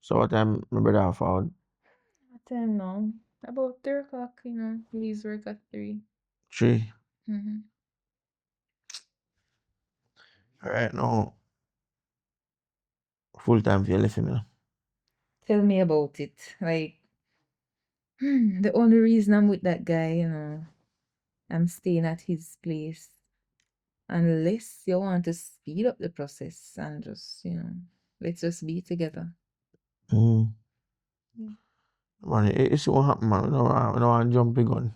So what time my brother found? What time now? About 3 o'clock, Leaves work at 3. 3. Mm-hmm. Alright now. Full time for you left him, Tell me about it. Like, the only reason I'm with that guy, I'm staying at his place. Unless you want to speed up the process and just, let's just be together. Mm. Yeah. Man, it's what happen, man. I don't want to jump the gun.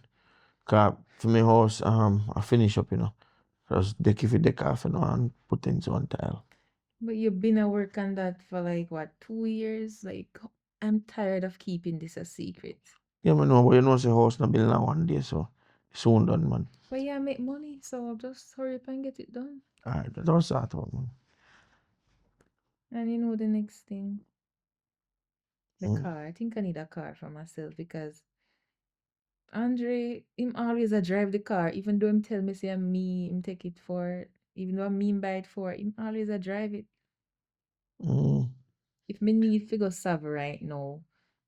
Cause for my house, I finish up, Just deck if you deck off, and put things on tile. But you've been at work on that for like what, 2 years? Like, I'm tired of keeping this a secret. Yeah, man, no, but say house not build in one day, so soon done, man. But yeah, I make money, so I'll just hurry up and get it done. Alright, that was that out, man. And you know the next thing, the Mm. car. I think I need a car for myself because Andre, him always a drive the car, even though him tell me say I'm me, him take it for, even though I'm mean by it for, him always a drive it. Mm. If me need to go serve right now,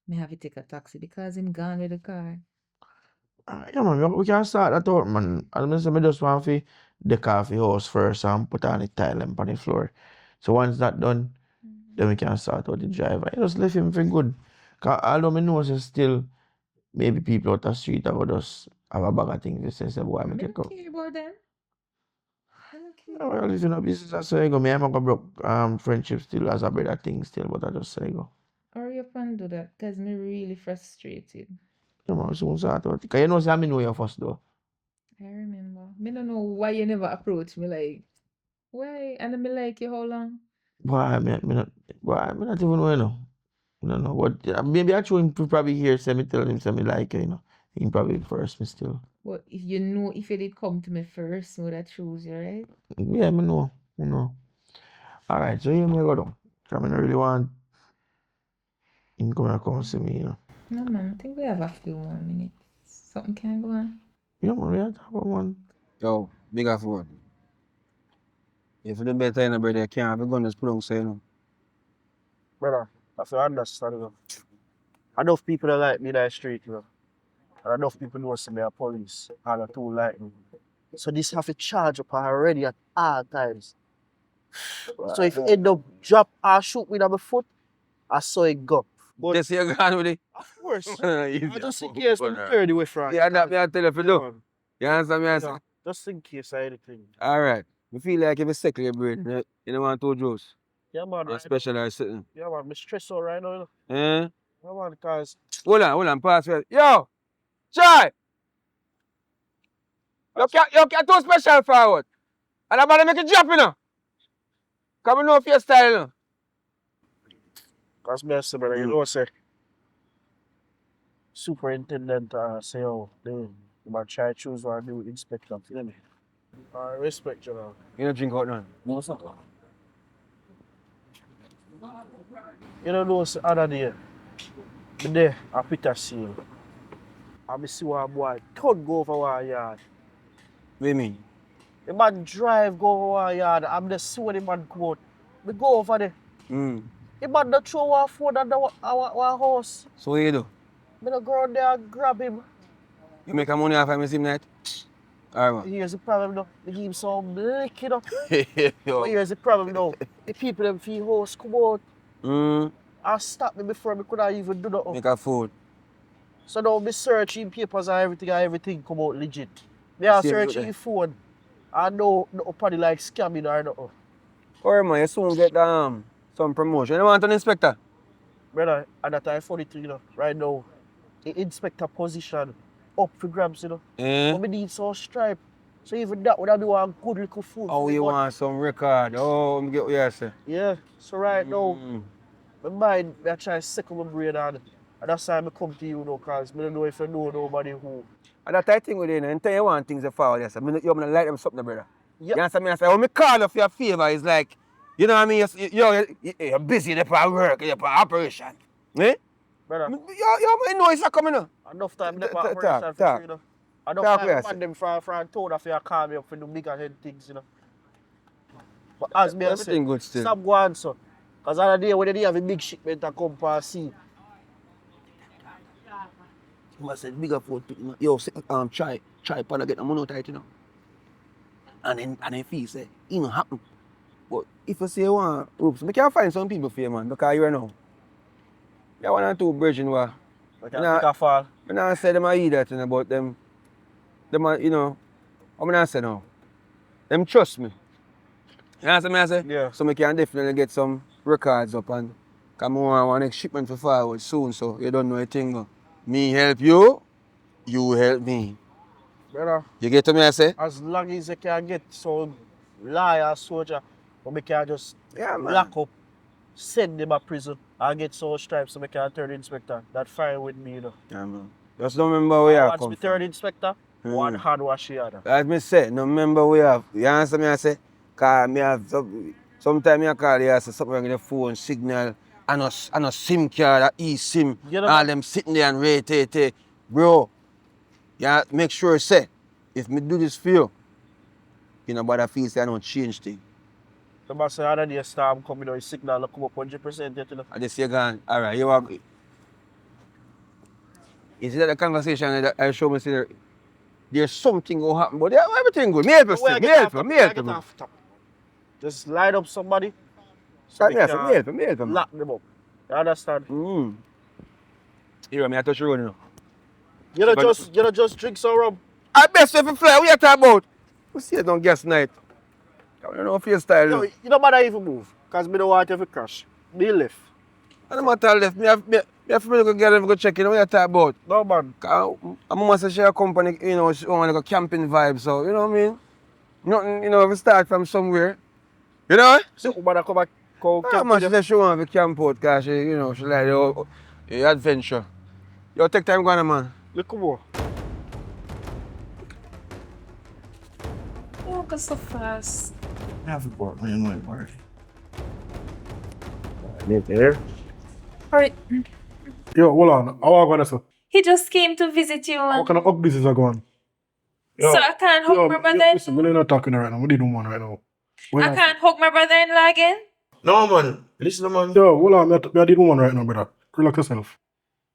me have to take a taxi because him gone with the car. Yeah, man, we can start that out, man. I say me just want to deck off the house first and put on the tile and on the floor. So once that done, then we can start out the drive. I just leave him for good. Cause although me know say still maybe people out the street have just have a bag of things to say, boy, I make it don't come. care about them. I don't care. Well, if you know business, that's how you go. Me, I'm gonna broke friendship still as a brother thing still, but I just say go. Hurry up and do that because me really frustrated. You know, soon start out. Cause you know, say I know you first though. I remember. Me don't know why you never approach me like, why? And I me like you how long? Boy, me not even know, No, no. What? Maybe actually him probably hear say me tell him say me like you. He probably first me still. But if you did come to me first, would I choose you, right? Yeah, me know. Me know. All right, so you may go down. Cause I don't really want him come see me. No, man. I think we have a few more minutes. Something can go on. Yeah, man, we have to have one. Yo, big up for if you do better in a brother, you can't have a gun just put on say, Brother, I feel understand, Enough people that like me in the street, And enough people know see me a police and I too like me. So this have to charge up already at all times. So if end up drop or shoot me on my foot, I saw it go. But just you're gone with it. of course, Easy, I just in case I'm brother. cleared away from it. Yeah, that me I tell you for Yeah, do. man. You understand me? I say? Just in case of anything. Alright. I feel like if you sick your brain, you don't want to juice. Yeah, man. Or Right now. specialized sitting. Yeah, man. I'm stressed out right now. Eh? Yeah, man. Because Hold on, pass first. Yo! Chai! You can't too special forward. And I'm about to make it drop, Come on, know your style, Cause me I say, brother, you know, say, superintendent say, oh, they might try to choose one new inspector. You know me? I respect you know. You don't drink out none. No, sir. You know, say, other day, me there, I pick a seal. And me see one boy, turn go over one yard. What do you mean? The man drive go over one yard. I'm just see when the man come out. Me go over there. Mm. The man don't throw one phone at our house. So what you do? Me don't go out there and grab him. You make a money off of me same night? Alright, Here's the problem though. They give him some lick it up. man. But here's the problem though. The people them feel house come out Mm. and stop me before me could not even do nothing. Make a food. So now me searching papers and everything come out legit. Me are Same searching with the phone. I know nobody like scamming or nothing. Alright, man, you soon get some promotion. You want an inspector? Brother, and that I funny thing, right now, the inspector position up for grabs, Eh? But me need some stripe. So even that would have been one good little food. Oh, for me, you but want some record? Oh, me get what you say. yeah, so right now, Mm. my mind, I try to second my brain and that's why I come to you because I don't know if you know nobody who. And that I think with you, and tell you one thing to follow, yes. I mean, you're going to like them something, brother. Yep. You understand me? I say, when me call you for your favor, it's like, you know what I mean? You're busy, you're for work, you're for operation. Eh? Brother, You know it's not coming up. enough time Talk, for operation for free, Enough Talk time with us. man them from town if you call me up for the bigger head things, But as me I say, Everything good still. stop going so. Because on the day when they have a big shipment to come past sea, You must say bigger food. Yo, try pan get the money out, you know. And then feel say, it don't happen. But if you say you want ropes, we can find some people for you, man. Because you know, you one or two virgin were. we can pick a fall. I not say them I eat that thing about them. Them are, you know, I'm not say no. Them trust me. You know what I say? Yeah. So we can definitely get some records up and come on one next shipment for forward soon, so you don't know a thing. Me help you, you help me. Brother, You get to me I say? as long as you can get some liar soldier, but we can just Yeah, man. lock up, send them to prison, and get some stripes so we can turn inspector. That fine with me, you know. Yeah, man. Just don't remember where you Once come we from. turn inspector, one hand wash the other. As me say, no remember we have. You understand me I say? Cause me have sometimes I call you I say something wrong with the phone signal and a SIM card, a eSIM, You know, all man? them sitting there and rate. Bro, yeah, make sure say, if me do this for you, you know, but I feel say I don't change things. The man say other day storm coming out, his signal come up 100% yet, you know. I just say gone, alright, you are. You see that the conversation that I show me say there's something going to happen, but yeah, everything good. Me help you But where I still, me get help off you, top, me where I help you. get Man. off top. Just line up somebody, so Right, we me can help you, me help you, man. lock them up. You understand? Here, me I touch you, you know. You don't just drink some rum. I best if you fly, what you talking about? We see it on gas night. I don't know if your style. Yo, No. you don't matter even move, because me don't want you to crash. Me left. I don't matter left. Me have to go get them go check in. What you talking about? No, man. Cause I'm must say share company, you know, she want like a camping vibe, so you know what I mean? Nothing, you know, we start from somewhere. You know? So, woman, come back, come How camp much with she you. say she want to camp out because she, you know, she like the adventure. Yo, take time going, man. Look more. Oh, go so fast. I have to go out, man. No worry. Live there. Alright. Yo, hold on. How are you going, sir? He just came to visit you, How man. kind of hug business are going? So I can't hug my brother. Listen, we're not talking right now. What do you do, man, right now? I can't hug my brother-in-law again. No, man. Listen, man. Yo, hold on. I did one right now, brother. Relax yourself.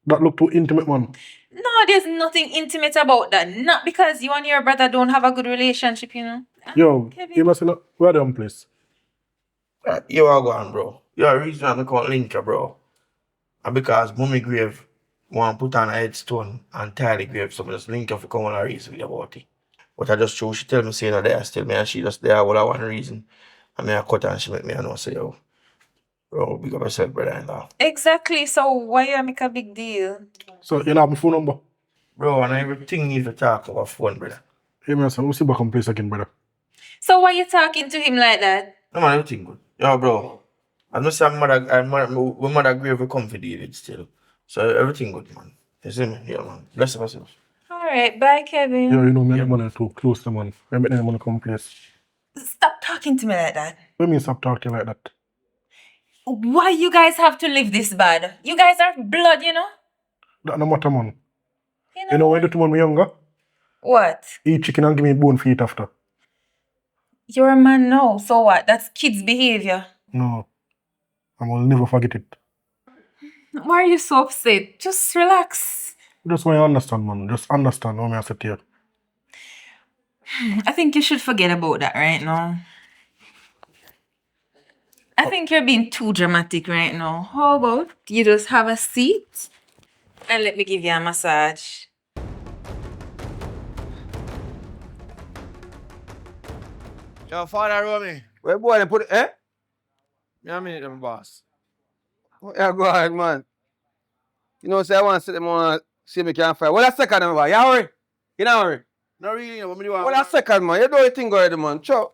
That look too intimate, man. No, there's nothing intimate about that. Not because you and your brother don't have a good relationship, you know. Yo, Kevin. you must know where them place. You are going, bro. You're a reason I'm call Linka, bro. And because Mummy Grave want put on a headstone and Tyler Grave, so I just link up for come on a reason about it. But I just true, she tell me say that they are still me and she just there all one reason. And me I cut and she make me I know say yo. Bro, big up yourself, brother in law. Exactly. So why you make a big deal? So, you have my phone number? Bro, and everything need to talk about phone, brother. Hey, man, so we'll see back on place again, brother. So why you talking to him like that? No man, everything good. Yo, bro. I know some mother grave will come for David still. So everything good, man. You see me? Yeah, man. Bless yourself. Alright, bye, Kevin. Yo, you know, me and the money too close to man. I make them money come place. Stop talking to me like that. What mean stop talking like that? Why you guys have to live this bad? You guys are blood, you know? That no matter, man. You You know when the two man me younger? What? Eat chicken and give me bone for eat after. You're a man now, so what? That's kids' behavior. No. I will never forget it. Why are you so upset? Just relax. Just want you understand, man. Just understand how me I sit here. I think you should forget about that right now. I think you're being too dramatic right now. How about you just have a seat and let me give you a massage? Yo, Father Romy. Where boy they put it, eh? Yeah, I mean them boss. Yeah, go ahead, man. You know, say I want to sit them on see me can fight. What a second, man. You hurry. You know hurry. No, really, what me do? What a second, man. You do your thing already, man. Chow.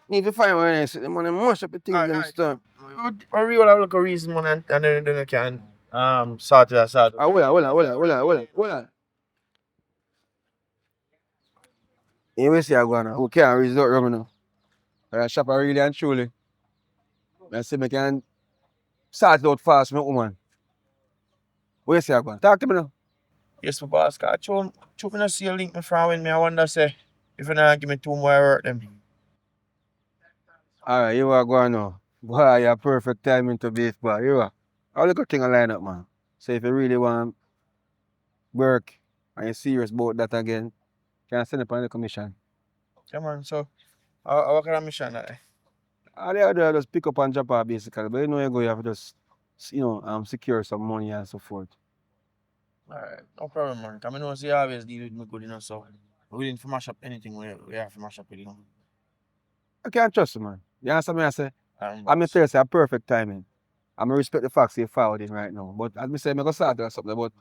Need to find where they sit them on and mash up the things Alright, them alright. stuff. I really have a reason, man, and then I can sort it out. Ah, hold on. You will see I go now. Who can't resort rum now? I shop really and truly. I say me can sort it out fast, my woman. Where you see I go? Talk to me now. Yes, my boss. Cause I me not see a link me from when me. I wonder say if you not give me 2 more I work them. Alright, you are going now. Boy, you're perfect timing to beef, boy. You are. All the good thing I line up, man. So if you really want work and you're serious about that again, can send up on the commission. Yeah, man. So I work on a mission that. All you have to do is just pick up and drop off basically. But you know you go, you have to just secure some money and so forth. Alright, no problem, man. Cause I know you always deal with me good enough, so we willing to mash up anything we have to mash up with you. I can't trust you, man. You understand me? I say? I'm Boss. tell you, say, perfect timing. I'm respect the facts you're forwarding right now. But as me say, I'm going to start or something. But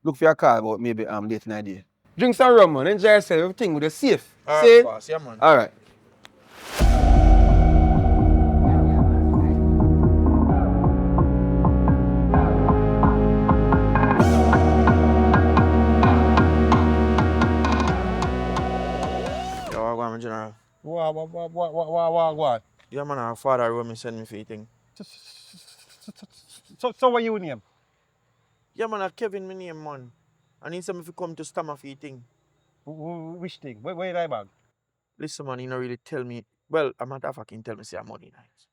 look for your call about maybe late in the day. Drink some rum, man. Enjoy yourself. Everything with the safe. Alright, See? boss. Yeah, man. All right. Yo, I go on, general. What? Yeah, man. Our father wrote me send me for thing. So what you name? Yeah, man. Kevin, my name, man. I need something to come to Stammer for thing. Which thing? Where I bag? Listen, man. You not really tell me. Well, I'm not fucking tell me say I'm money nice.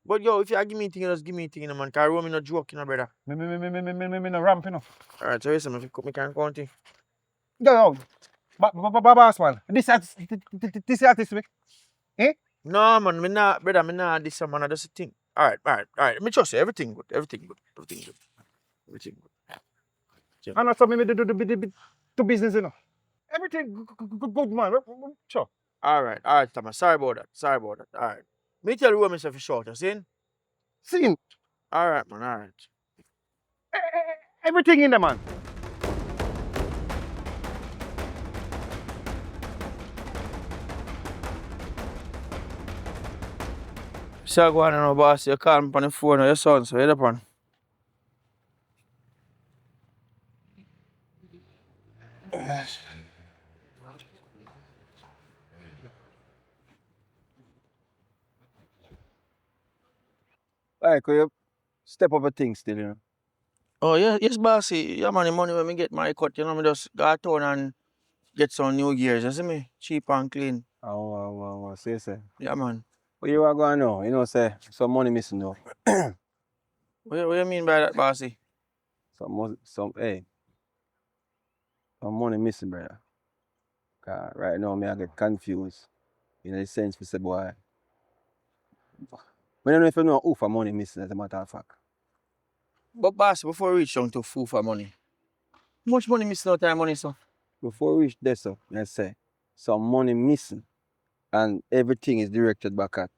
But yo, if you give me thing, you just give me thing, you know, man. Cause Rome no joke, you know, brother. Me no ramp, you know. Alright, so listen, if you me can count it. Go. Boss, man. This artist, me. Eh? No, man, me not, brother, me not this man, I just think. Alright. Me trust you, everything good. Everything good. Yeah. And also me do business, you know. Everything good, man. Sure. Alright, Thomas. Sorry about that. Alright. Me tell you what myself is short, you see? See, Alright, man, alright. everything in there, man. So go on now, boss. You call me on the phone or your son, so you're upon. All right, could you step up a thing still, you know? Oh yeah, yes, bossy. Yeah, man, the money when me get my cut, you know, me just go town and get some new gears, you see me? Cheap and clean. Oh, say. Yeah, man. Where you are going now? You know, say, some money missing now. What you mean by that, bossy? Some money missing, brother. 'Cause right now, I get confused. In the sense, we say, boy, I don't know if you know who for money missing, as a matter of fact. But bossy, before we reach down to food for money, how much money missing out time money, so? Before we reach there, so, I say, some money missing, and everything is directed back at.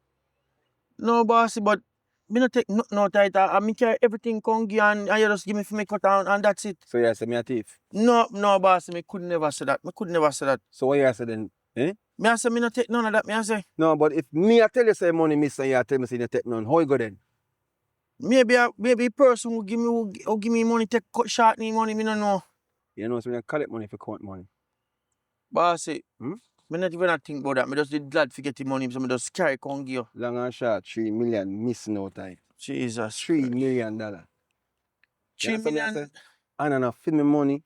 No, bossy, but me not take nothing out of it. I me carry everything come give and you just give me for me cut and that's it. So you say me a thief. No, bossy, me could never say that. So what you say then? Eh? Me I say me not take none of that, me I say. No, but if me I tell you say money missing, you tell me say you take none, how you go then? Maybe a person who give me money, take cut short me money, me no know. You know, so when you collect money if you count money. Bossy, Hmm? me not even think about that. Me just did glad to get the money, so me just carry come give you. Long and short, 3 million missing out of it. Jesus. $3 million. 3 million. And enough for me money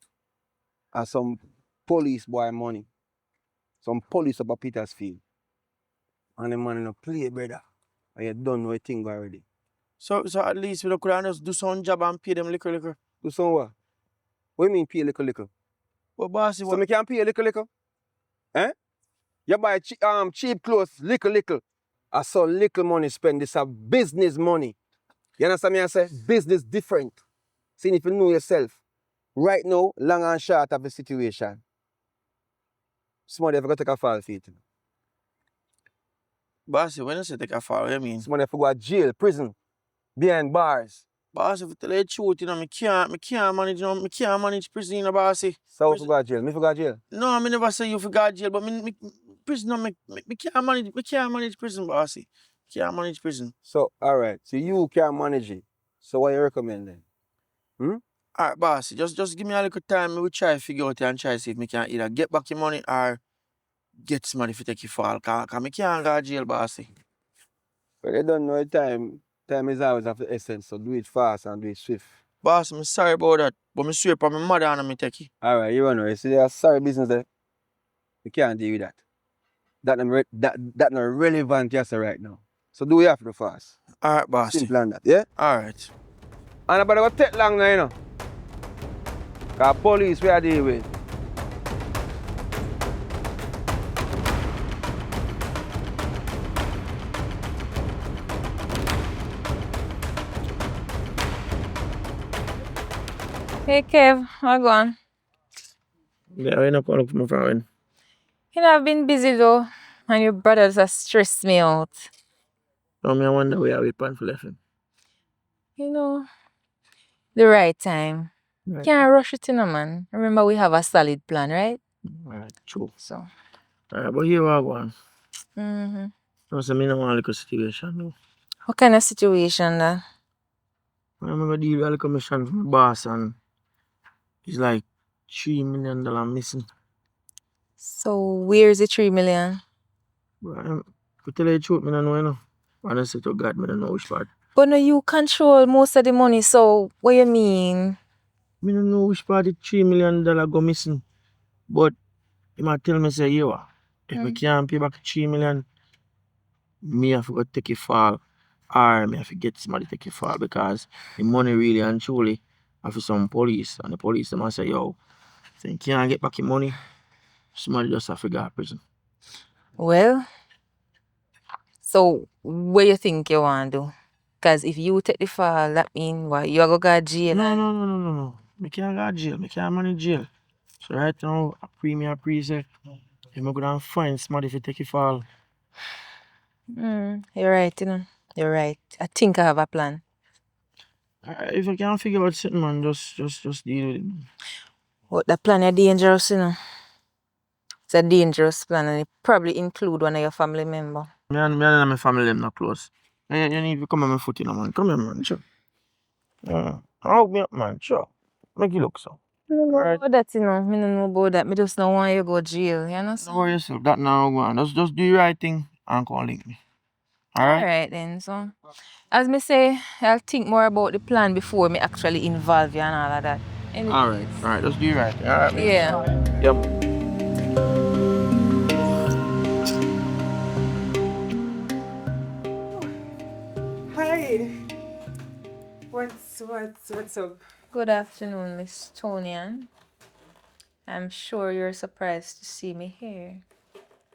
and some police boy money. Some police up at Petersfield. And the money no play, brother. And you done no thing already. So at least we could just do some job and pay them liquor. Do some what? What you mean pay little? But bossy, So what? me can pay little? Eh? You buy cheap clothes, little. I saw little money spend. This a business money. You understand me? I say business different. See if you know yourself. Right now, long and short of the situation. Somebody have to take a fall for it. Bossy, when you say take a fall, what you mean? Somebody have to go to jail, prison, behind bars. Bossy, if you tell you the truth, you know, me can't manage, you know, me can't manage prison, you know, bossy. So who go to jail? Me for go to jail? No, I never say you forgot jail, but me prison, no, me can't manage prison, bossy. Can't manage prison. So, alright. So you can manage it. So what you recommend then? Alright, bossy, just give me a little time, me will try to figure out and try to see if me can either get back your money or get somebody to take you fall, cause me can't go to jail, bossy. But they don't know the time. Time is always of the essence, so do it fast and do it swift. Boss, I'm sorry about that. But I swear for my mother and me take it. Alright, you know, you see that sorry business there. You can't deal with that. That not relevant yes right now. So do what you have to do fast. Alright, boss. Simple and that, yeah? Alright. And about go take long now, you know. Cause police we are dealing with. Hey Kev, how go on? Yeah, I not calling for my friend. You know, I've been busy though, and your brothers have stressed me out. So me I wonder where we plan for left him. You know, the right time. Right. Can't rush it in, man. Remember, we have a solid plan, right? Alright, true. So. Alright, but here I go on. Mm-hmm. No, so me no want a little situation no. What kind of situation that? I'm gonna deal with a little mission from my boss and it's like $3 million missing. So, where's the 3 million? But to tell you the truth, me no know, you know. Honestly to God, me no know which part. But no, you control most of the money, so what you mean? Me no know which part the $3 million go missing. But he might tell me say, yo, if me can't pay back $3 million, me have to go take it fall. Or me have to get somebody take it fall because the money really and truly have some police. And the police them say, yo, if you can't get back your money, somebody just have to go to prison. Well, so what you think you want to do? Because if you take the fall, that means what? You are going to jail? No. Me can't go to jail. Me can't manage jail. So right now, I say, if I'm going to find somebody to take it fall. You're right, you know. You're right. I think I have a plan. If I can't figure out something, man, just deal with it. But the plan is dangerous, you know. It's a dangerous plan and it probably include one of your family members. Me and my family them not close. You need to come on my foot, you know, man. Come here, man. Sure. Hug me up, man. Sure. Make you look so. Alright. Oh, that, you know. I don't know about that. I just don't want you to go to jail, you know? Don't worry yourself. That now go on. Just do the right thing and come link me. Alright? Alright then, so as me say, I'll think more about the plan before me actually involve you and all of that. Alright. Just do the right thing. Alright, man. Yeah. Yep. Hi. What's up? Good afternoon, Miss Tonian. I'm sure you're surprised to see me here.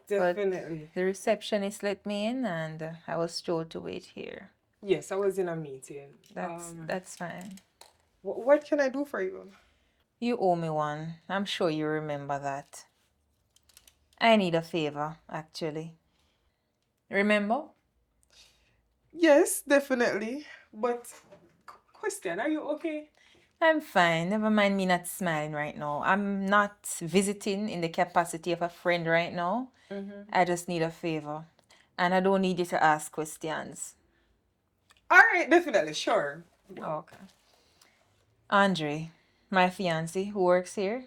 Definitely. The receptionist let me in and I was told to wait here. Yes, I was in a meeting. That's fine. What can I do for you? You owe me one. I'm sure you remember that. I need a favor, actually. Remember? Yes, definitely. But question, are you okay? I'm fine. Never mind me not smiling right now. I'm not visiting in the capacity of a friend right now. I just need a favor. And I don't need you to ask questions. All right, definitely, sure. Okay. Andre, my fiance who works here,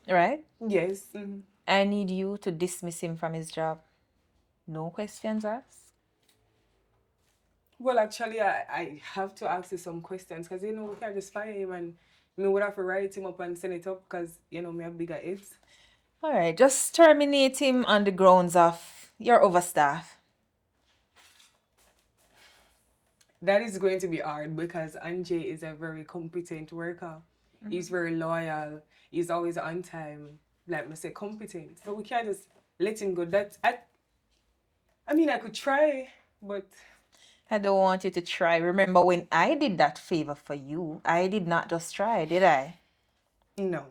right? Yes. I need you to dismiss him from his job. No questions asked. Well, actually, I have to ask you some questions because, we can't just fire him and me would have to write him up and send it up because, me have bigger heads. All right, just terminate him on the grounds of you're overstaffed. That is going to be hard because Anjay is a very competent worker. He's very loyal. He's always on time. Like I say, competent. So we can't just let him go. I could try, but I don't want you to try. Remember when I did that favor for you, I did not just try, did I? no.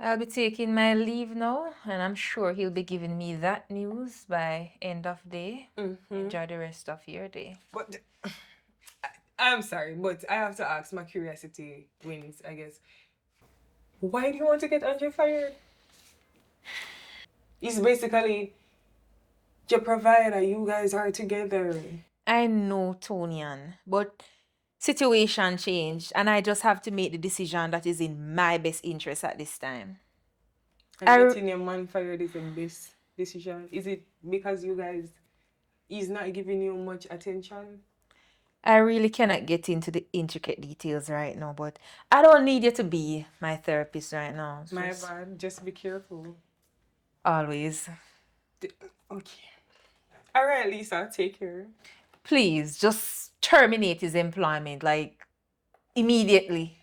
I'll be taking my leave now, and I'm sure he'll be giving me that news by end of day. Enjoy the rest of your day. But I'm sorry, but I have to ask. My curiosity wins, I guess. Why do you want to get Anjay fired? He's basically your provider. You guys are together. I know, Tonian, but situation changed, and I just have to make the decision that is in my best interest at this time. And getting your man fired is the best decision. Is it because he's not giving you much attention? I really cannot get into the intricate details right now, but I don't need you to be my therapist right now. It's My just bad. Just be careful. always. Okay. All right, Lisa, take care. Please, just terminate his employment, like immediately.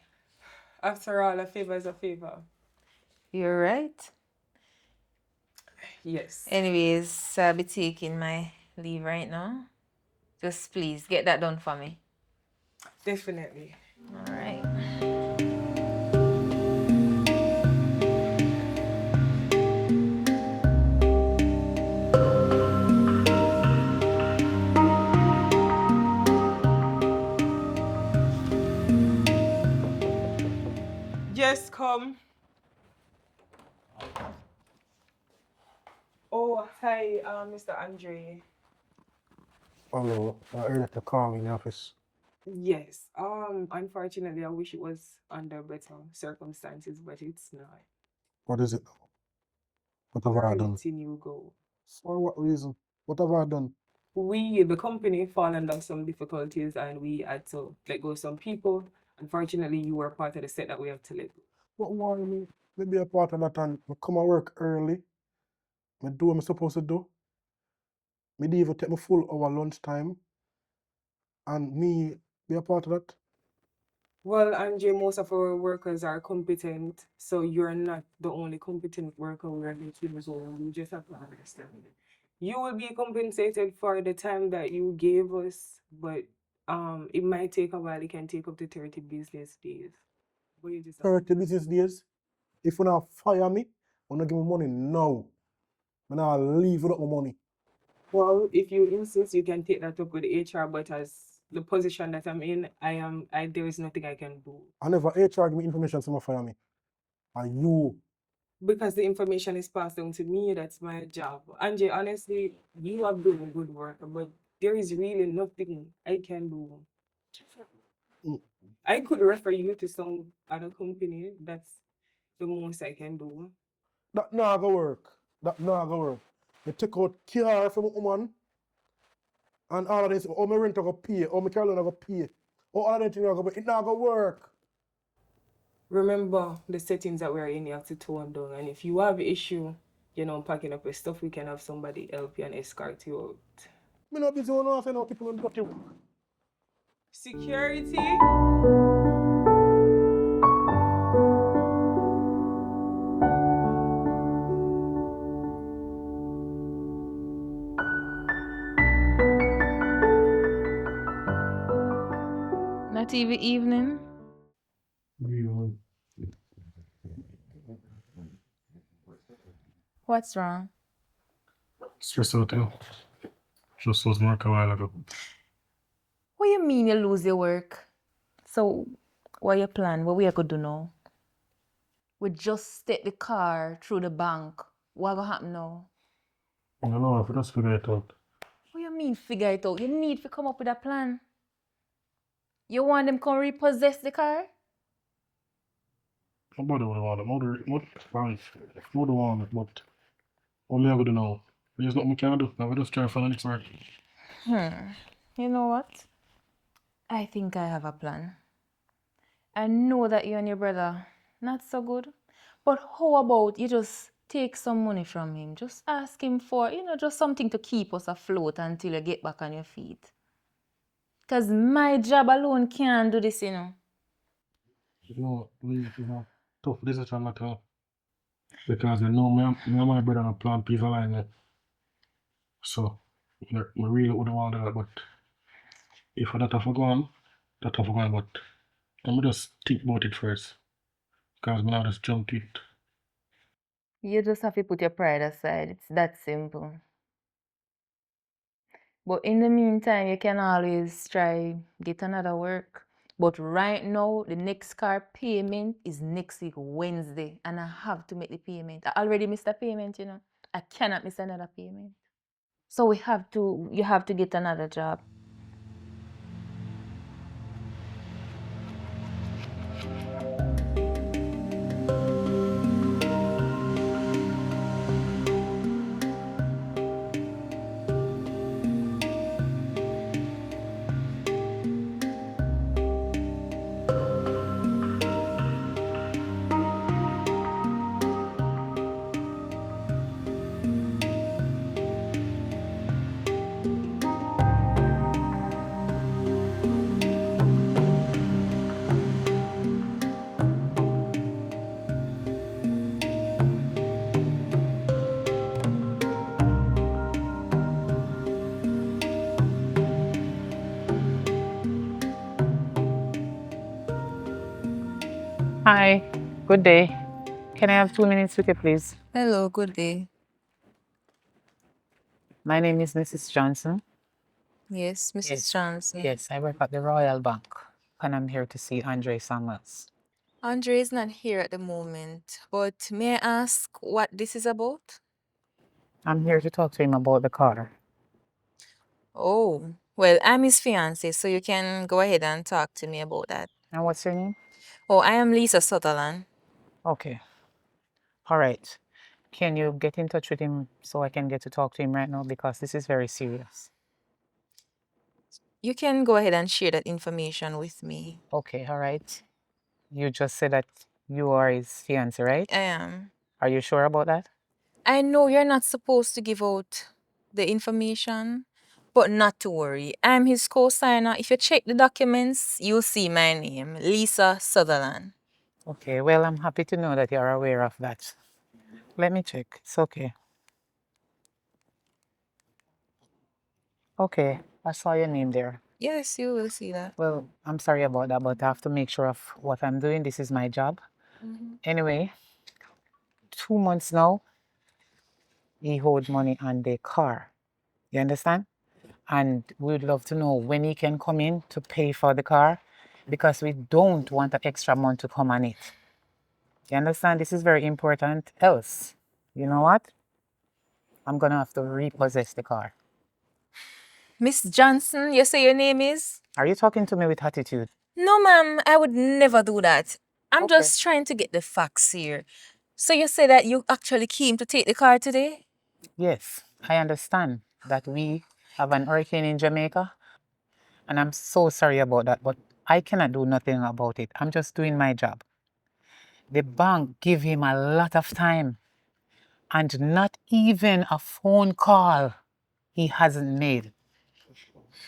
After all, a favor is a favor. You're right. Yes. Anyways, I'll be taking my leave right now. Just please get that done for me. Definitely. All right. Just come. Oh, hi, Mr. Andre. Hello, I heard that you call me in the office. Yes. Unfortunately, I wish it was under better circumstances, but it's not. What is it? What have We're I done? letting you go. For what reason? What have I done? We, the company, fall under some difficulties and we had to let go some people. Unfortunately, you were part of the set that we have to let go. What worry me? Me be a part of that and I come and work early. Me do what I'm supposed to do. Me dey even take my full hour lunch time. And me be a part of that. Well, Andre, most of our workers are competent, so you're not the only competent worker we're letting go. You just have to understand. You will be compensated for the time that you gave us, but it might take a while. It can take up to 30 business days. But you just have 30 business days. If you not fire me, you not give me money now. I not leave without my money. Well, if you insist, you can take that up with HR, but as the position that I'm in, there is nothing I can do. I never HR give me information so fire me. And you, Because the information is passed on to me, that's my job. Angie, honestly, you have done good work, but there is really nothing I can do. Mm. I could refer you to some other company. That's the most I can do. that not go work. That not go work. Me take out car from a woman and all of this, all my rent I go pay, all my car loan I go pay. All of that thing I go pay. It not go work. Remember the settings that we're in, you have to tone down. And if you have an issue, packing up your stuff, we can have somebody help you and escort you out. Me not busy on nothing, no people don't dirty work. Security? Not even evening. What's wrong? Stress out, you. Just was work a while ago. What you mean you lose your work? So, what your plan? What we are going to do now? We just take the car through the bank. What gonna happen now? I don't know, if I just figure it out. What you mean figure it out? You need to come up with a plan. You want them come repossess the car? Nobody would want it. What? Fine. Nobody want it, but what me I gonna do now? There's nothing I can do. Now we just try to find the next work. You know what? I think I have a plan. I know that you and your brother not so good. But how about you just take some money from him? Just ask him for, just something to keep us afloat until you get back on your feet. Because my job alone can't do this, Leave, tough decision at all. Because I know me and my brother on a plan piece of line there. So, I really wouldn't want that, but if that have gone, that have gone, but let me just think about it first. Because me now just jump to it. You just have to put your pride aside. It's that simple. But in the meantime, you can always try get another work. But right now, the next car payment is next week, Wednesday. And I have to make the payment. I already missed a payment, I cannot miss another payment. So you have to get another job. Hi, good day. Can I have 2 minutes with you, please? Hello, good day. My name is Mrs. Johnson. Yes, Mrs. Yes, Johnson. yes, I work at the Royal Bank, and I'm here to see Andre Samuels. Andre is not here at the moment, but may I ask what this is about? I'm here to talk to him about the car. Oh, well, I'm his fiance, so you can go ahead and talk to me about that. And what's your name? Oh, I am Lisa Sutherland. Okay, all right. Can you get in touch with him so I can get to talk to him right now because this is very serious? You can go ahead and share that information with me. Okay, all right. You just said that you are his fiance, right? I am. Are you sure about that? I know you're not supposed to give out the information, but not to worry. I'm his co-signer. If you check the documents, you'll see my name, Lisa Sutherland. Okay, well, I'm happy to know that you're aware of that. Let me check. It's okay. Okay, I saw your name there. Yes, you will see that. Well, I'm sorry about that, but I have to make sure of what I'm doing. This is my job. Anyway, 2 months now, he owed money on the car. You understand? And we'd love to know when he can come in to pay for the car because we don't want an extra month to come on it. You understand? This is very important. Else, you know what? I'm gonna have to repossess the car. Miss Johnson, you say your name is? Are you talking to me with attitude? No, ma'am, I would never do that. I'm Okay. just trying to get the facts here. So you say that you actually came to take the car today? Yes, I understand that we have an hurricane in Jamaica, and I'm so sorry about that, but I cannot do nothing about it. I'm just doing my job. The bank give him a lot of time, and not even a phone call he hasn't made.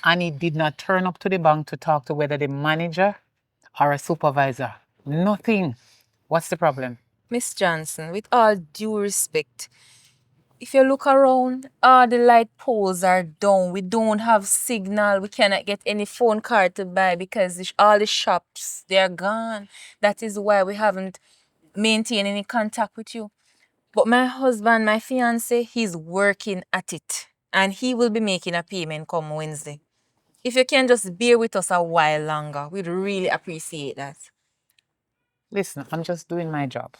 And he did not turn up to the bank to talk to whether the manager or a supervisor. Nothing. What's the problem? Miss Johnson, with all due respect, if you look around, all the light poles are down. We don't have signal. We cannot get any phone card to buy because all the shops, they are gone. That is why we haven't maintained any contact with you. But my husband, my fiance, he's working at it. And he will be making a payment come Wednesday. If you can just bear with us a while longer, we'd really appreciate that. Listen, I'm just doing my job.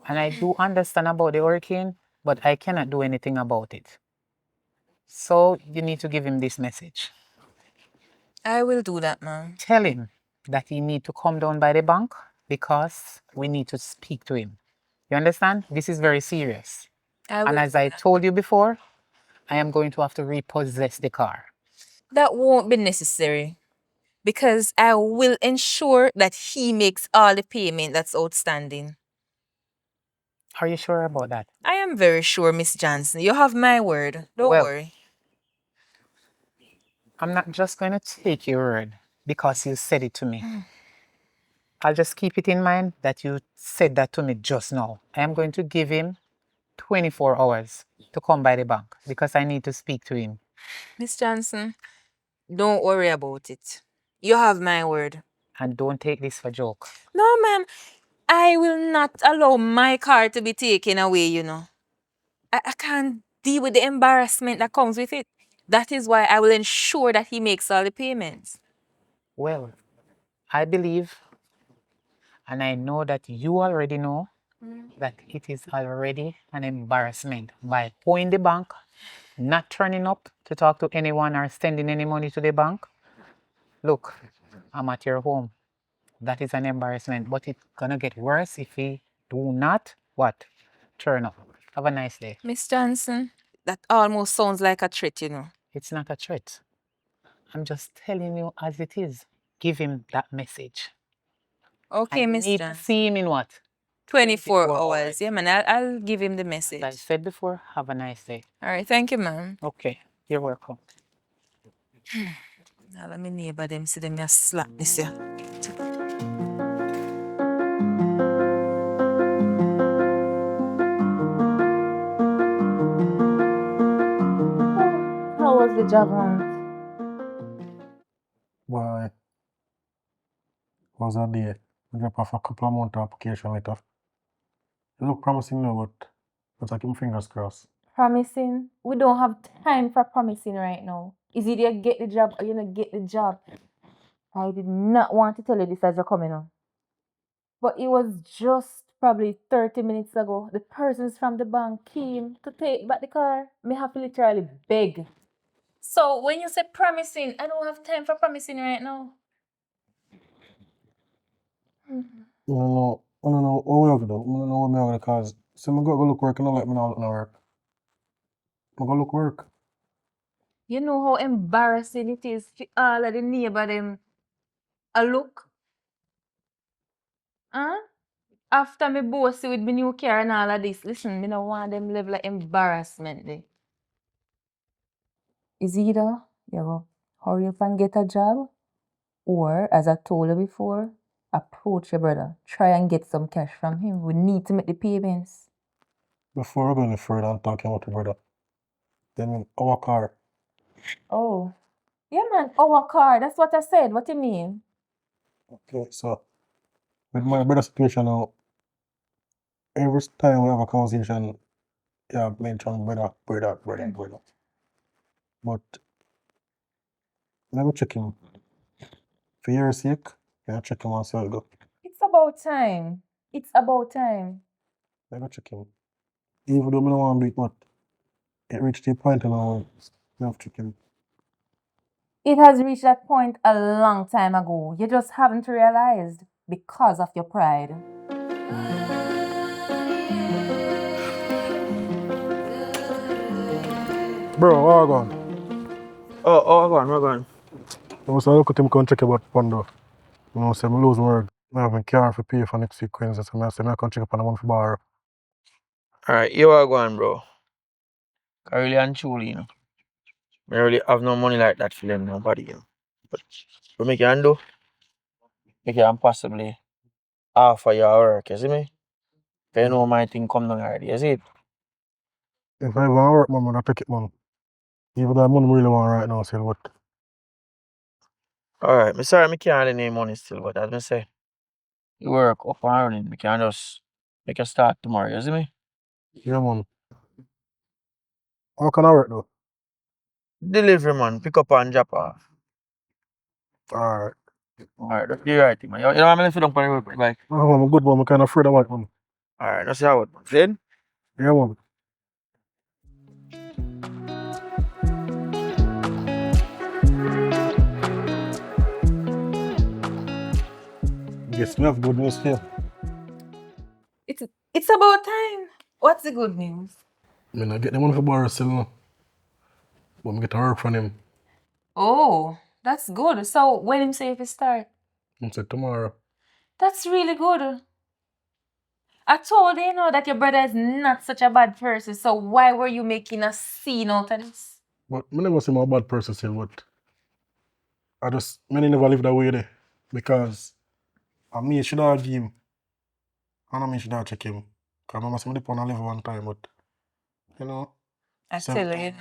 And I do understand about the hurricane, but I cannot do anything about it. So you need to give him this message. I will do that, ma'am. Tell him that he need to come down by the bank because we need to speak to him. You understand? This is very serious. I will And do as I that. told you before, I am going to have to repossess the car. That won't be necessary because I will ensure that he makes all the payment that's outstanding. Are you sure about that? I am very sure, Miss Johnson. You have my word. Don't Well, worry. I'm not just going to take your word because you said it to me. I'll just keep it in mind that you said that to me just now. I am going to give him 24 hours to come by the bank because I need to speak to him. Miss Johnson, don't worry about it. You have my word. And don't take this for joke. No, ma'am. I will not allow my car to be taken away, you know. I can't deal with the embarrassment that comes with it. That is why I will ensure that he makes all the payments. Well, I believe and I know that you already know that it is already an embarrassment by owing the bank, not turning up to talk to anyone or sending any money to the bank. Look, I'm at your home. That is an embarrassment, but it's gonna get worse if we do not what? Turn up. Have a nice day. Miss Johnson, that almost sounds like a threat, you know. It's not a threat. I'm just telling you as it is. Give him that message. Okay, I Miss need to Johnson. see him in what? 24 24 hours. hours. Yeah, man, I'll give him the As I message. said before, have a nice day. All right, thank you, ma'am. Okay, you're welcome. Now let me neighbor them see them just slap this yeah. How was the job hunt? Why? Was on there. I drop off a couple of months application later. It look promising now, but I keep my fingers crossed. Promising? We don't have time for promising right now. Is either you get the job or you don't get the job. I did not want to tell you this as you're coming on. But it was just probably 30 minutes ago. The persons from the bank came to take back the car. Me have to literally beg. So when you say promising, I don't have time for promising right now. I don't know what we have to do. I don't know what I'm going to cause. So I'm going to go look work and not let me know look no work. I'm going to look work. You know how embarrassing it is for all of the neighbor them a look? Huh? After me bossy with my new car and all of this, listen, me no want them level of embarrassment there. Is either you go hurry up and get a job, or as I told you before, approach your brother. Try and get some cash from him. We need to make the payments. Before I go any further, I'm talking about the brother. Then our car. Oh. Yeah man, our car. That's what I said. What do you mean? Okay, so with my brother situation now, every time we have a conversation, yeah, mention brother. But let me check him. For your sake, yeah, check him and see how it go. It's about time. It's about time. Let me check him. Even though I don't want to do it, but it reached a point and I have to check him. It has reached that point a long time ago. You just haven't realized because of your pride. Bro, what going? Oh, we're going. I was look at him come check about Pondo. You know, say I lose work. I have a car for pay for next week Wednesday, so I say I come check up on the one for borrow. Alright, you are going, bro. I really and truly, you know. I really have no money like that for them, nobody, you know. But what we can do, we can possibly offer your work, you see me? If you know my thing come down already, you see it? If I want work, man, I take it, man. Even though I don't really want right now, still, but Alright, me sorry, me can't lend any money still, but as I say, you work up and running, we can just make a start tomorrow, you see me? yeah, man. How can I work though? Delivery, man, pick up and drop off. Alright. Alright, that's the right thing, man. You know I'm gonna sit down on the road, like. Oh, I'm a good one. I'm kind of afraid of it, man. Alright, that's how it, man. Then? Yeah, man. Yes, we have good news here. It's about time. What's the good news? I mean, I get the money for borrow still, no. But I get to work from him. Oh, that's good. So when him say if he start? I said tomorrow. That's really good. I told you, that your brother is not such a bad person. So why were you making a scene out of this? But I never say I'm a bad person still, but I never live that way there. Because I me should have give him. And I me should have check him. Because I must dip on a level one time, but you know. I some tell you,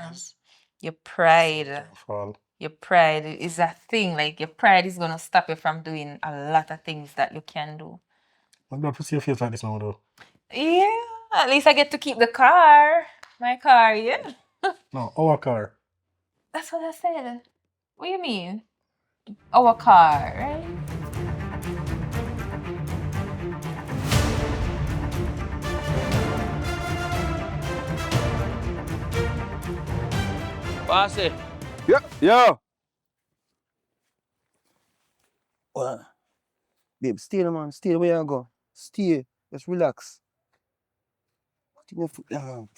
your pride. fall. Your pride is a thing. Like your pride is gonna stop you from doing a lot of things that you can do. I'm glad to see your face like this now, though. Yeah, at least I get to keep the car. My car, yeah. No, our car. That's what I said. What do you mean? Our car, right? Bossy. Yeah, yeah. Babe, stay there, man. Stay where you go. Stay. Just relax. Put your foot down.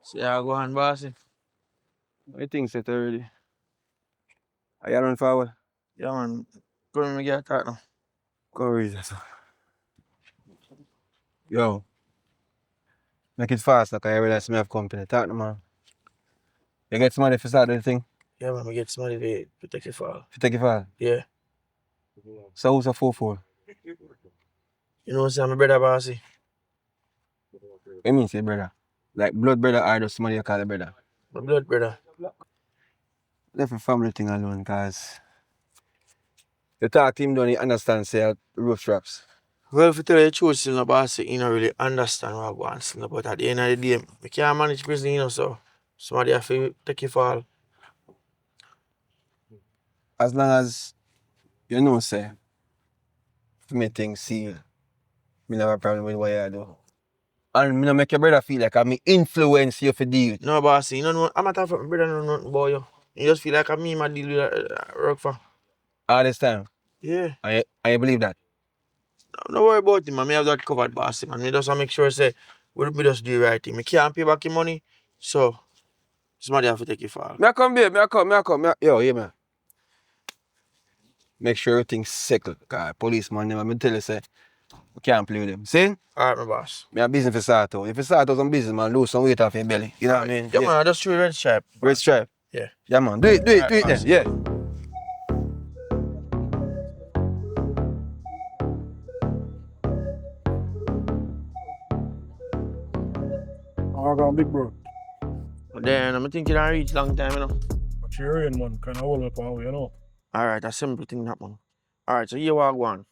See how go on, bossy. I think set already. Are you run forward? Yeah, man. Come me get a talk now. Go read that. Yo. Make it fast, like I realize me have company. Talk to man. You get somebody for start the thing? Yeah, man, we get somebody to take it for. To take it fast? Yeah. So who's a 4-4? You know, say my brother, bossy. What mean say brother? Like blood brother or just somebody you call a brother? My blood brother. left the family thing alone because the talk to him don't understand say rough straps. Well, if you tell you the truth, still no boss, you don't really understand what I want, still, but at the end of the day, you can't manage prison, you know, so somebody have to take you fall. As long as you know say me things seal, me never have a problem with what you do. And me no make your brother feel like I'm influence you for deal. No, boss, you don't know, I'm not talking my brother, know nothing about you. You just feel like I'm me, my deal with work for. All this time. Yeah. I believe that. No worry about him, man. Me have that covered, boss, man. Me just want to make sure, say, we just do the right thing. Me can't pay back your money, so somebody have to take you fall. Me I come, babe. Me I come. Yo, yeah, man. Make sure everything's settled. Cause policeman, never me tell you, say, we can't play with them. See? Alright, my boss. Me have business for start out. If you start out some business, man, lose some weight off your belly. You know what I mean? Yeah, man, I just threw red stripe. Red stripe. Yeah. Yeah, man. Do it Alright, then. boss. Yeah. I got big bro. But then, I'm thinking I reach long time, you know. But you're in, man. Kind of hold up on you know. Alright, a simple thing, that man. Alright, so here what I want.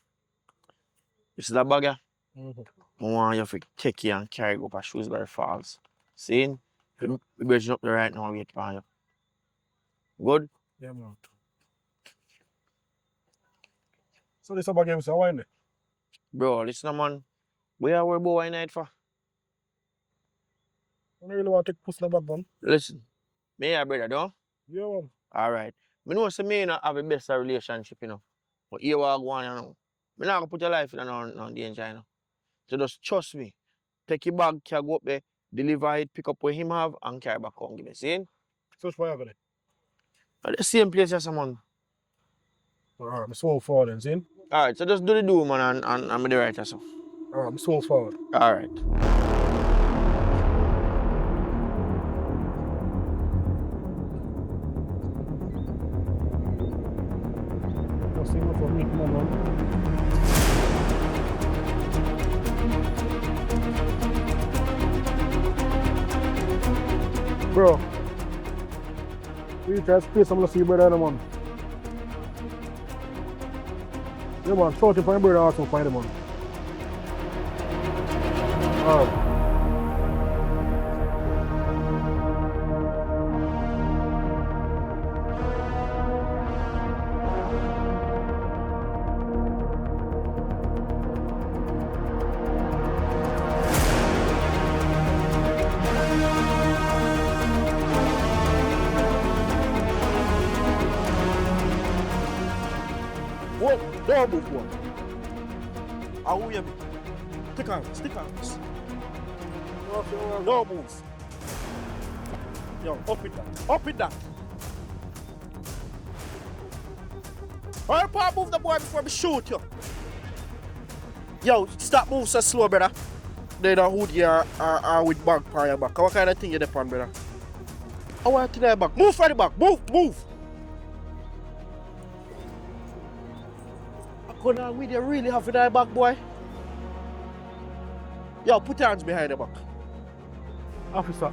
You see that bagger? I want you to take you and carry go up to Shrewsbury Falls. See? We're bridging up there right now and wait for you. Good? Yeah, man. So this about game is a wine. Bro, listen, man. Where are we going night for? I don't really want to take pussy in the back, man. Listen. Me and brother, don't? Yeah, man. Alright. Me know say me not have the best relationship, you know. But here what I go on, you know. Me not gonna put your life in no danger, you know. So just trust me. Take your bag, carry go up there, deliver it, pick up what him have, and carry back home. Give me, see? Search for you, gonna. At the same place as someone. Alright, I'm so forward then, see? Alright, so just do the do, man, and I'm the right so. Alright, I'm so forward. Alright. Just see what for me, come on, man. Bro, we try to space some of the brother in the man. Yeah, man, shout it for your brother and also find him, man. Alright. What? Don't move, one. How will you be? Stick on this. Don't move. Yo, up with that. Alright, pa, move the boy before we shoot you. Yo, stop moving so slow, brother. They don't hood you are with bag for your back. What kind of thing you depend, brother? I want to the back. Move for the back. Move. Gonna with you really have to die back, boy. Yo, put your hands behind the back. Officer.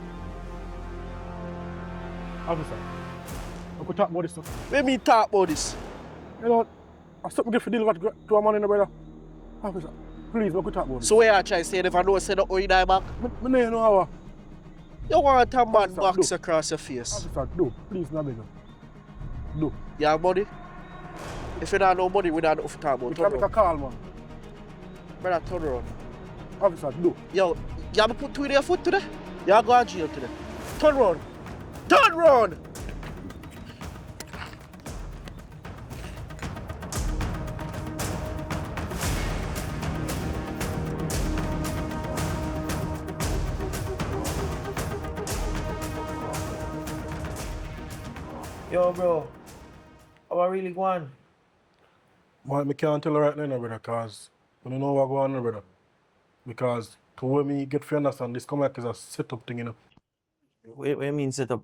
I could talk about this stuff. Let me talk about this. You know, I stop get for deal to a man in the brother. Officer, please, we could talk about this. So where I try to say if I don't say that you die back? Me know how. You want a man box across your face. Officer, do. Please, no bigger. Do. You have money? If you don't have no money, we don't have to talk about it. You can make a call, man. Brother, turn around. Officer, do. Yo, you have to put two in your foot today? You have to go to jail today. Turn around. Yo, bro. How I really go on? Man, I can't tell you right now, brother, because I don't know what's going on, brother. Because to where me get to understand, this come like is a setup thing, you know. What do you mean set up?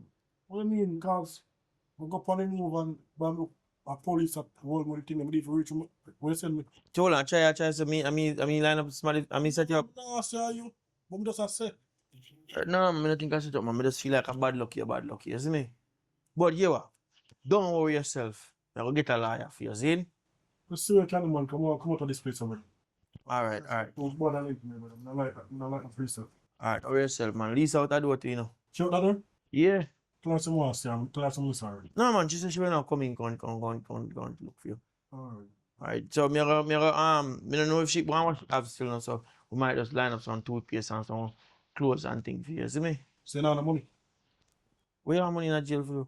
What I mean, because we go on the move and look at police at the whole money thing, and if you reach me, where you send me? Hold on, try to me line up somebody, I mean set you up. No, I say you. But me just say. No, I don't think I set up, man. I just feel like I'm bad lucky, you see me? But you what? Don't worry yourself. I will get a lawyer for you, Zin. Let's see what can man come out of this place somewhere. Alright. Don't bother me, man. I like the free stuff. Alright, worry yourself, man. Lisa out the door to you know. Shut that door. Yeah. Tell her some more, Sam. Tell her some sorry. No man, she said she will not come in, come to look for you. Alright. Alright, so me don't know if she want what have still now, so we might just line up some toothpaste and some clothes and things for you, see me? Send out the money. Where you have money in the jail for you?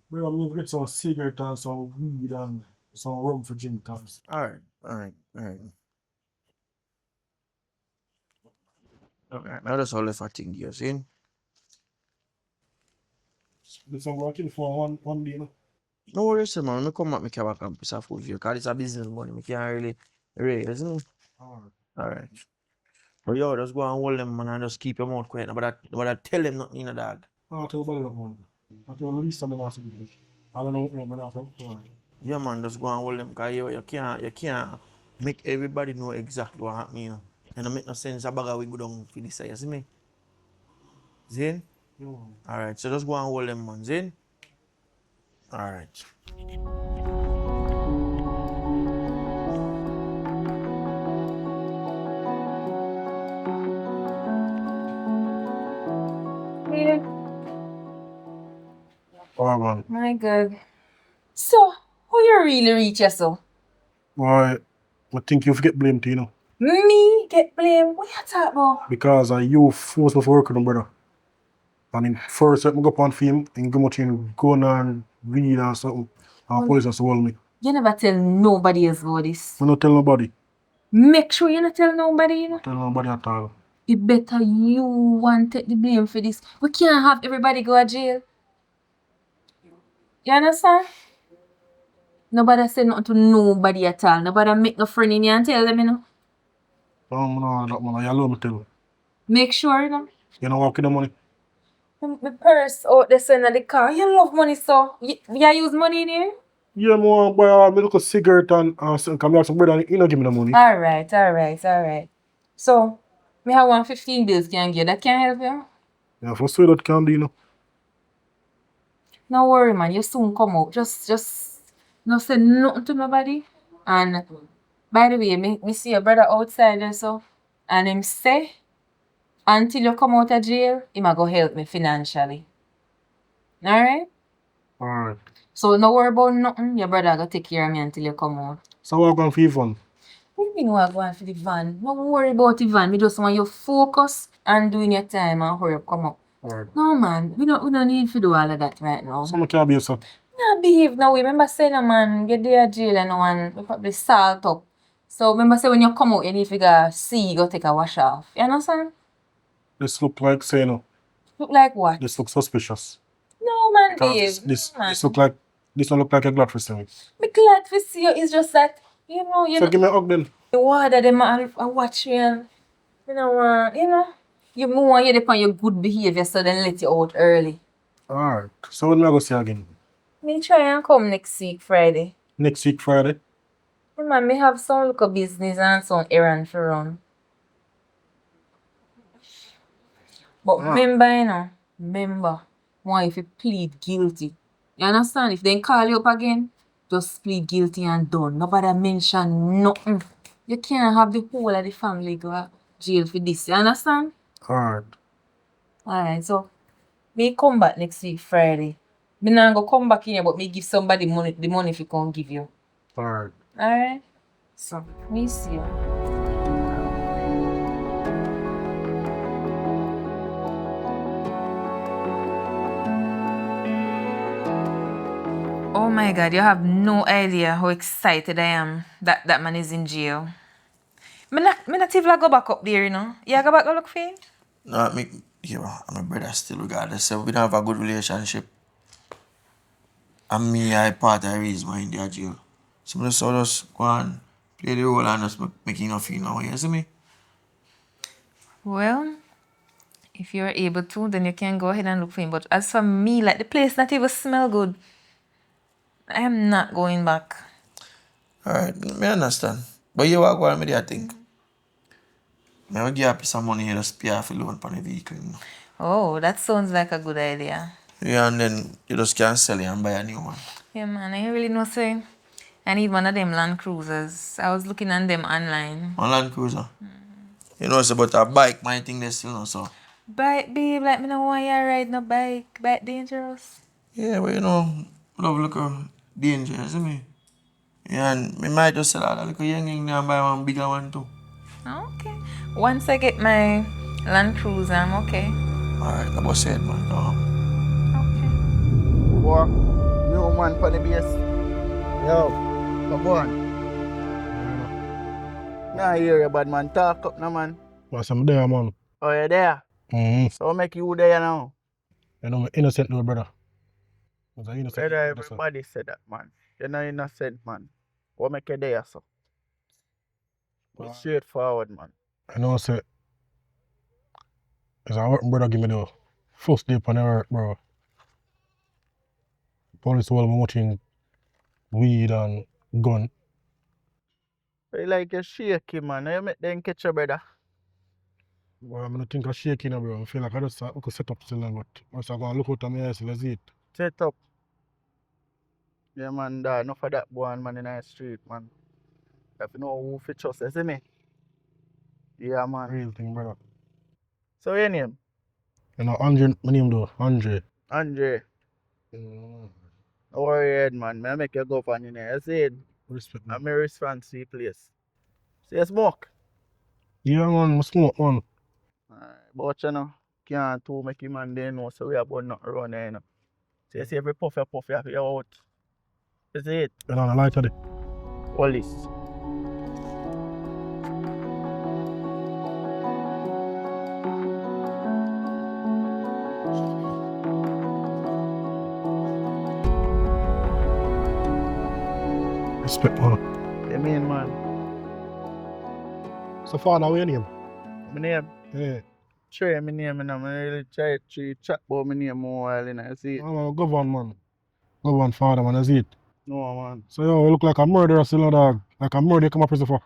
Bro, I'm gonna get some cigarette and some weed and some rum for gin tonics. Alright. Okay, now that's all if I think you're seeing. There's some working for one day, you know. No worries, man. Me come back, me can back and piece of food for you, because it's a business money. Me can't really raise, isn't it? Alright. Alright. But yo, just go and hold them, man, and just keep your mouth quiet. But tell them nothing, you know, dog. I'll tell about that one. I'll tell the least something else to do. I don't know what I'm gonna do. Yeah, man, just go and hold them, because you can't make everybody know exactly what happened, you know. And it make no sense a bag of we go down for this, you see me? Zin? Yeah. Alright, so just go and hold them, man, Zin? Alright. Yeah. Alright, man. My God. So, how you really reach yourself? Why? I think you forget blamed, you know. Me get blamed? What you talk about? Because you forced me to work with them, brother. And in first let me go up on film and go much in gun and weed and something. And police has to hold me. You never tell nobody else about this. I don't tell nobody. Make sure you not tell nobody, you know. Tell nobody at all. It better you want to take the blame for this. We can't have everybody go to jail. You understand? Nobody say nothing to nobody at all. Nobody make no friend in you and tell them, you know. No, that man, you alone me tell you. Make sure, you know. You know walk in the money? My purse out there in the car. You love money, so you use money in here? Yeah, me want buy a little cigarette and something. Come here, some bread and you know give me the money. Alright. So, me have 115 bills can give. That can help you? Yeah, for sure that can do, you know. No worry, man. You soon come out. Just no say nothing to nobody. And by the way, me see your brother outside there, so, and him say, until you come out of jail, he might go help me financially. Alright? Alright. So no worry about nothing. Your brother gonna take care of me until you come out. So what going for you fun? What do you mean what going for the van? Don't worry about the van. Me just want you focus and doing your time and hurry up come up. Alright. No man, we don't need to do all of that right now. So I can't be yourself. Nah, behave now. Remember saying a man get there jail and no one we probably salt up. So remember say when you come out you need to go see go take a wash off. You understand? This look like say no. Look like what? This look suspicious. No man, Because behave. this Man. look like this don't look like a glad for me. Me glad to see you. It's just that you know So give me a hug then. the water them and watch you and you know you want you depend on your good behavior so then let you out early. Alright. So when I go see you again? Me try and come next week Friday. Next week Friday? Yeah, man, me have some little business and some errand for run. But remember, why if you plead guilty. You understand? If they call you up again, just plead guilty and done. Nobody mention nothing. You can't have the whole of the family go to jail for this. You understand? Alright. Alright, so me come back next week Friday. Me not go come back in here, but me give somebody the money if you can't give you. Alright. Alright? So, me see you. Oh my God, you have no idea how excited I am that that man is in jail. Me not even go back up there, you know. You go back go look for him? No, I'm a brother still, regardless. So we don't have a good relationship. And me, I part of the reason why in the jail. So I just go and play the role and just make enough, you know. You see me? Well, if you're able to, then you can go ahead and look for him. But as for me, like the place not even smell good. I am not going back. Alright, me understand. But you walk on me there, I think. I will give you some money here to pay off the loan for the vehicle, you know. Oh, that sounds like a good idea. Yeah, and then you just can't sell it and buy a new one. Yeah, man, I really know, say, I need one of them Land Cruisers. I was looking on them online. One Land Cruiser. You know, it's about a bike, my thing they still know, so. Bike, babe, like me no want you ride no bike. Bike dangerous. Yeah, but you know, love look dangerous, isn't me? Yeah, and me might just sell out a little young thing and buy one bigger one too. Okay. Once I get my Land Cruiser, I'm okay. Alright, I was said, man. Okay. Boy, new man for the base. Yo, come on. Nah, hear you, bad man. Talk up now, man. What's I'm there, man? Oh, you there? Mm-hmm. So what make you there now? You know, I'm innocent, no brother. Was an innocent. Brother, innocent. everybody said that, man. You're not innocent, man. What make you there, so? Well, Straightforward, man. I know, say, as a working brother give me the first day on the work, bro. Police told me watching weed and gun. You like you shaky, man. You make them catch your brother. Well, I don't think I'm shaking, bro. I feel like I just could set up still, but once I go and look out at my eyes, let's see it. Set up. Yeah, man, da. Enough of that boy, man, in the street, man. If you know who fit trust, you see me? Yeah, man. Real thing, brother. So your name? You know, Andre, my name though, Andre. Andre. Mm. Don't worry, head, man. I make you go for you there. You see it? Respect, man. I'm a responsible place. See you smoke? Yeah, man, I smoke, man. Alright, but you know, can't too make him and they know, so we about not run there, you know. So you see every puff you have to out. You see it? You know, I like it. All this. Respect, man. The main man. So, father, what's your name? My name? Yeah. Trey, my name, and I'm really try to chat about my name more while, you know. You see it? Oh, govern, man. Govern, father, man, I see it. No, man. So, yo, you look like a murderer still, no, dog. Like a murderer you come to prison for.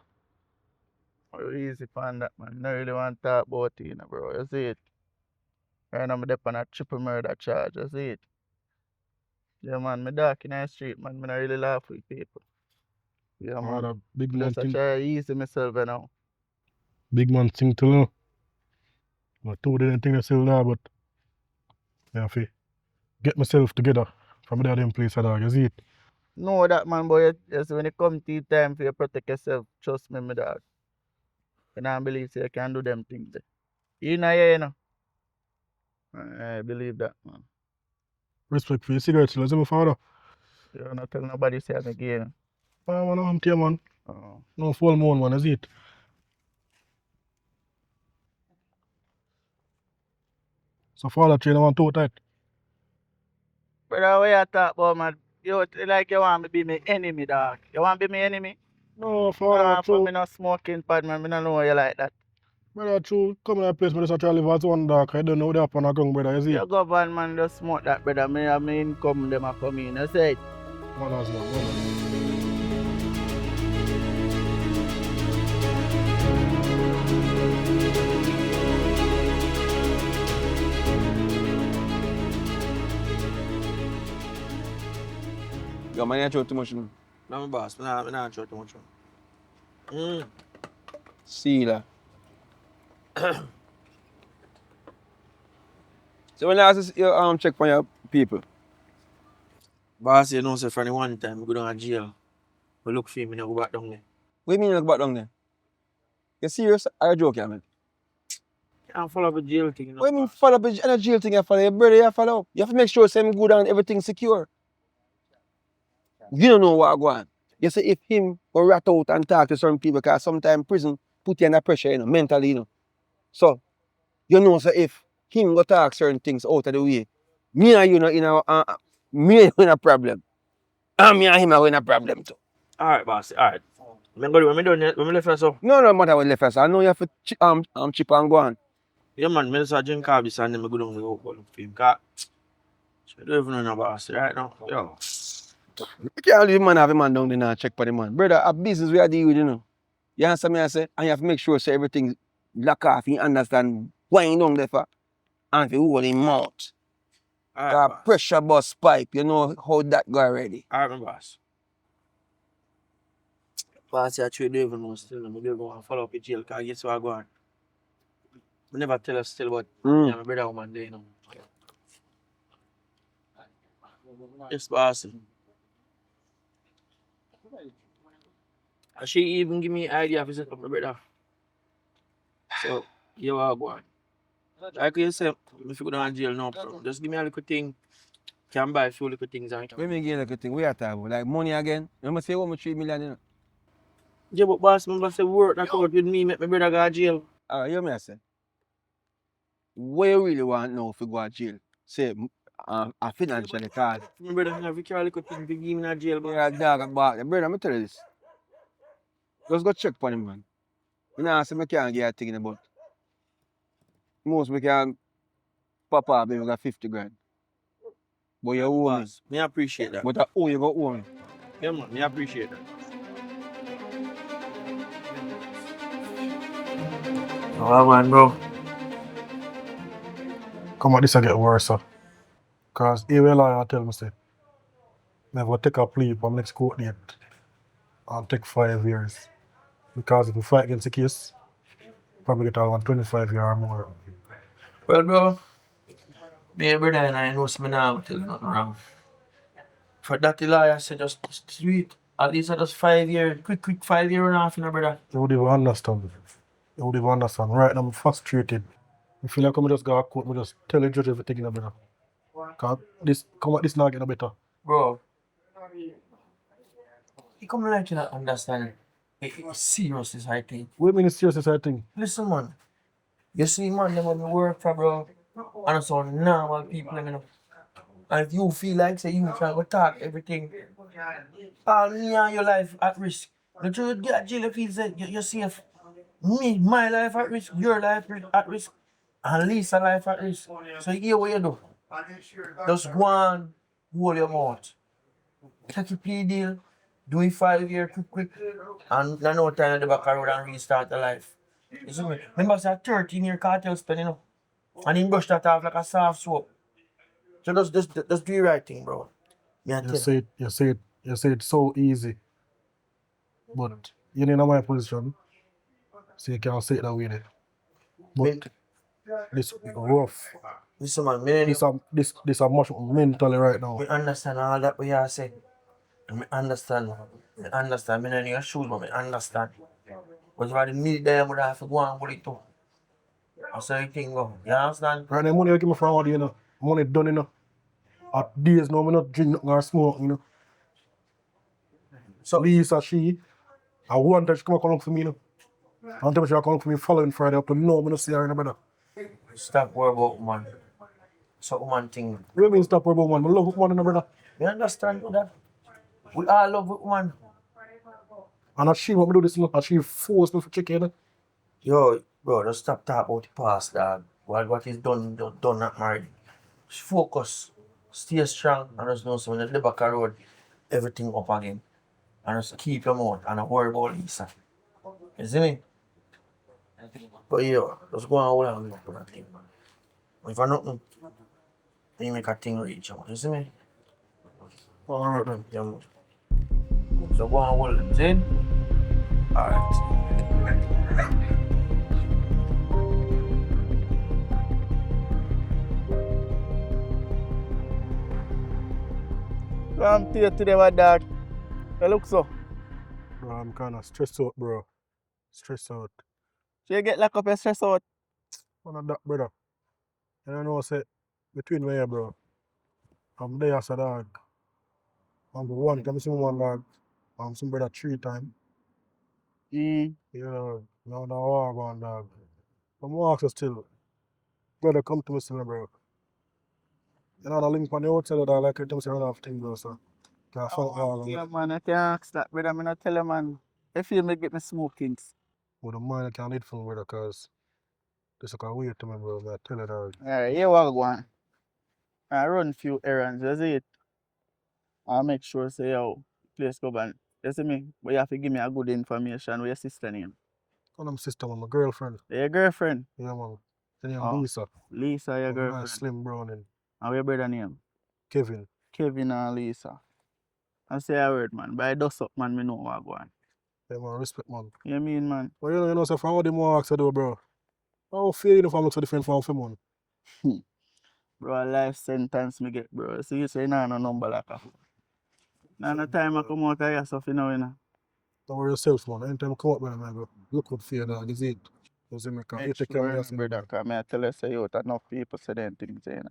Oh, easy for that, man. I really want to talk about it, you know, bro. You see it? Right now, I'm on a triple murder charge. You see it? Yeah, man. Me dark in the street, man. Me not really laugh with people. Yeah, man. Father, big man Just I thing. try to ease myself, you know. Big man thing to know. I told you anything to still there, but I have to get myself together from the other place, dog. You see it? Know that, man, boy. Yes, when it come to time for you protect yourself, trust me, my dog. You don't believe so you can do them things. You know, yeah, you know. I believe that, man. Respect for your cigarettes, you see my father. You don't tell nobody say I'm again. I want to hunt you, man. Oh. No full moon, man, you see it? So, father, train, I want too tight. Brother, what you talk about, man? You like you want me to be my enemy, dog. You want to be my enemy? No, father, Nah, for true. me not smoking pad, man. Me not know you like that. Brother, true. Come in a place, but just try to live as one, dog. I don't know what happened on the ground, brother, you see You it? go van, man, just smoke that, brother. Me have my income, them a come in. You say it? Man, man, man. Yo, man, you throw too much, man. No, my boss, I don't try too much. See that. So when last you check for your people? Boss, you know, say for the one time, we go down to jail. We look for him, and go back down there. What do you mean you look back down there? You serious? Are you joking, man? Can't follow up a jail thing, you know. What do you mean follow up a jail thing you follow? Your brother you follow. You have to make sure same good and everything secure. You don't know what go on. You say if him go rat out and talk to certain people, because sometimes prison put you under pressure, you know, mentally, you know. So you know, so if him go talk certain things out of the way, me and you know in a me and you in a problem. And me and him are in a problem too. Alright, boss, alright. When me done when me left here, so. No matter what left us. I know you have to chip and go on. Yeah, man, me just drink coffee, and then me go down there, go look for him. Cause I don't even know boss right now. Yo. You can't leave man have a man down there and check for the man. Brother, a business we are dealing with, you know. You understand me I say? And you have to make sure so everything lock off, you understand why you down there for. And if you hold him mouth. Alright, Cause boss. pressure bust pipe, you know how that go already. Alright, my boss. Boss, I actually don't even know still. I'm going to follow up with jail because I guess what I go on. I never tell us still, but yeah, my brother woman there, you know. Yes, boss. And she even give me idea to set up my brother. So, you are going. Like you said, if you go down to jail, no problem. Just give me a little thing. Can buy a few little things and When me get like a thing, we are talking about like money again. Remember say 3 million, you know. yeah, but boss, remember say work that out with me, make my brother go to jail. Alright, you me I say. What you really want now if you go to jail? Say a financially card. My brother have to carry a little thing to give me in jail, boss. Yeah, dog and bark. Brother, I'm tell you this. Just go check for him, man. You know, I say I can't get a thing in the butt. Most we can pop up maybe got 50 grand. But you owe me. Boss, me appreciate that. But I owe you go owe me. Yeah, man, me appreciate that. Oh, man, bro. Come on, this will get worse, sir. Because he will lie and tell me, say, never take a plea from next court date and take 5 years. Because if you fight against the case, probably get around 25 years or more. Well, bro, me and brother and I know something now tell you nothing wrong. For that, the lawyer said just do it. At least just 5 years, quick 5 year and a half, you know, brother. You would even understand. You would even understand. Right now, I'm frustrated. I feel like I'm just go to court, I just tell the judge everything, you know, brother. Because this not getting better. Bro, you come like you not understand. It's serious, this high thing. What do you mean it's serious, this thing? Listen, man. You see, man, them when we work for, bro, and it's all normal people, you know. And if you feel like, say, you can go talk everything, all me and your life at risk. The truth, get jail, you feel say you're safe. Me, my life at risk, your life at risk, and Lisa's life at risk. So here what you do. Just go on, hold your mouth. Take a plea deal, do it 5 years quick, and no time at the back of the road and restart the life. You see me? Remember, say 13-year cartel spend, you know, and he brushed that off like a soft soap. So just do the right thing, bro. Yeah, You say it so easy. But you know my position, so you can't say it that way. There. But this rough. Listen, man, This are much mentally right now. we understand all that we are saying. I understand, man. I understand. I'm in your shoes, but I understand. But if I didn't need them, I have to go and put it too. That's how you think, go. You understand? Right now, money you give me from all you know. Money done, you know. At days now, I not drink nothing or smoke, you know. So Lisa, she, I want her to come and for me, you know. And tell me she come for me following Friday up to now, I don't see her in the brother. Stop worrying about woman. It's a woman thing. What do you mean stop worrying about woman? I love woman in the brother. You understand that? We all love woman. And as she want me to do this, you know, as she forced me for chicken, you know. Yo, bro, just stop talking about the past, dog. What is done, not married. Just focus. Stay strong and just know so when you live back a road, everything up again. And just keep your mouth and not worry about Lisa. You see me? But yeah, just go and hold on to that thing, man. If I nothing, then you make a thing reach out. You see me? Alright then. Yeah, man. So go and hold them, see? Alright. I'm here today, my dog. You look so. Bro, I'm kind of stressed out, bro. Stressed out. So you get locked up and stressed out. One of that, brother. And I know, say, between me here, bro. I'm there as a dog. I'm the one, come see one dog. I'm some brother 3 times. Yeah, now the war going, dog. I'm asking still. Brother, come to me still, bro. You know, the link on the hotel, that I like it, to me, say, I don't have thing, bro, so. Can't fight war. Yeah, man, I can't ask that, brother. I'm not tell you, man. I feel me get me smokings. With the mind, I can't need for brother, because this is a weird to me, bro. I tell you, dog. Alright, here what go on. I run a few errands, you see it? I'll make sure, say, yo, place go ban. You see me? But you have to give me a good information with your sister name. Call them sister, man, my girlfriend. Your girlfriend? Yeah, man. Her name Oh, Lisa. Lisa, your Nice, girlfriend. slim brown. And your brother name? Kevin. Kevin and Lisa. I say a word, man. But I dust up, man, me know what go on. Yeah, man, respect, man. You mean, man? But you know, so from all the more ask I do, bro. How fair uniform looks so different from man? Bro, a life sentence me get, bro. See, you say nah, no number like that. Nah, no time I come out of here, so you know. Don't worry yourself, man. Anytime you come up, man, bro. Look good for you, dog. Is it? You see me, you Make take care of sure, yourself, brother, because I tell you, say, out enough people say them things, you know.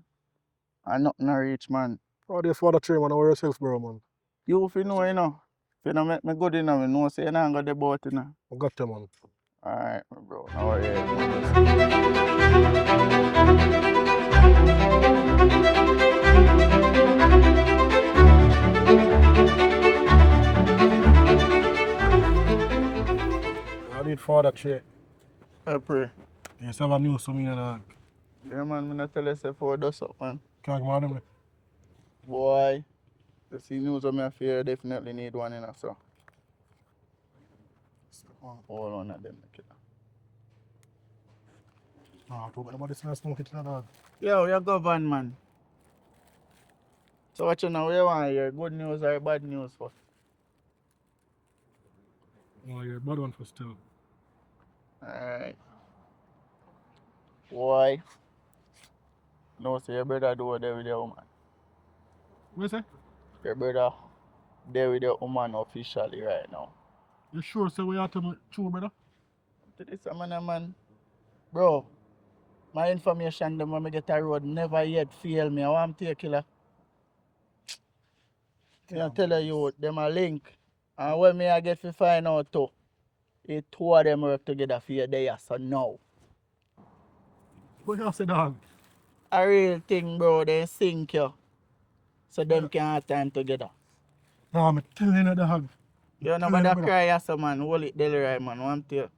And nothing a reach, man. Oh, this for the train, man. Don't worry yourself, bro, man. You if you know, you know. If you don't make me good, you know say you not got the boat, you know. I got you, man. Alright, bro. No worry. I need for the train. I pray. Yes, have a news for me, dog. Yeah, man, me not tell you say for dust up, man. Can't come out of me. Boy, the see news of my fear definitely need one, you know, so. Hold on at them, killer. Nah, talk about this nice smoke, dog. Yo, you govern, man. So what you know, you want to hear? Good news or bad news first? Oh, you're a bad one for still. Alright. Boy. No, say your brother do there with your woman. What you say? Your brother there with your woman officially right now. You sure say we have to true, brother? To this man. Bro, my information them when I get a road never yet fail me. I want to take killer. I tell you, them a link. And when me I get to find out too, the two of them work together for your day, so now. What you say, dog? A real thing, bro, they sync you. So them can have time together. Nah, I'm telling you, dog. You know about that cry as a man, hold it daily right, man. Want to.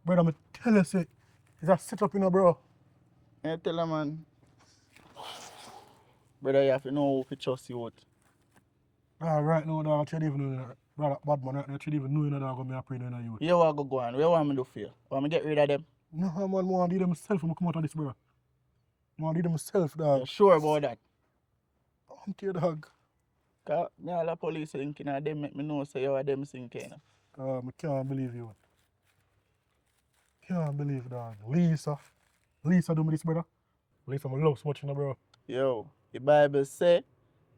Brother, I'm telling you, say, it's a setup, you know, bro. I tell you, man. Brother, you have to know who to trust you with. Ah, right now, dog, I should even know that. Brother, bad man, I should even know, you know, dog, I'm praying on you. You want to go on? What want me to do for you? Want me get rid of them? No, man, I want to do them myself when I come out of this, bro. I want to do them myself, dog. You sure about that? I'm to you, dog. Because me all the police thinking and them make me know say you are them thinking. I can't believe you. Can't believe, dog. Lisa do me this, brother. Lisa, I love so much, you know, bro. Yo, the Bible say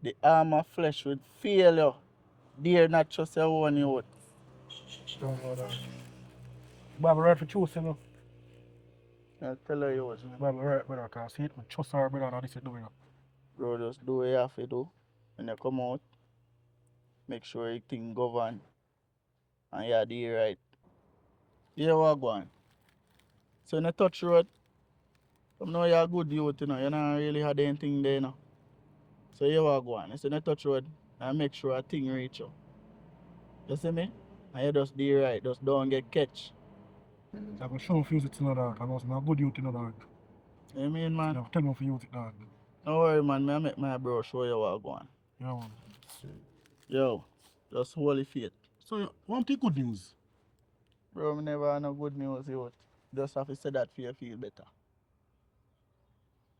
the arm of flesh would fail you. Dare not trust your own youth. Don't know, dog. Bible right for choose, you know. I tell you what. Bible right, brother, because see it, I trust her, brother, and this is doing it. Bro, just do what you have to do. When you come out, make sure everything govern. And you do it right. You what go on. So in the touch road, I know you're a good youth, you know. You don't really have anything there, you know. So you what go on. So in the touch road, and make sure a thing reach you. You see me? And you just do it right. Just don't get catch. I'm going to show you it, you know, dog. I'm a good youth, you know, dog. You mean, man? I'm telling you for use it, dog. Don't worry, man. I make my bro show you what go on. Yeah, man. Yo, just holy faith. So, you want to take good news? Bro, I never have no good news, youth. Just have to say that for you feel better.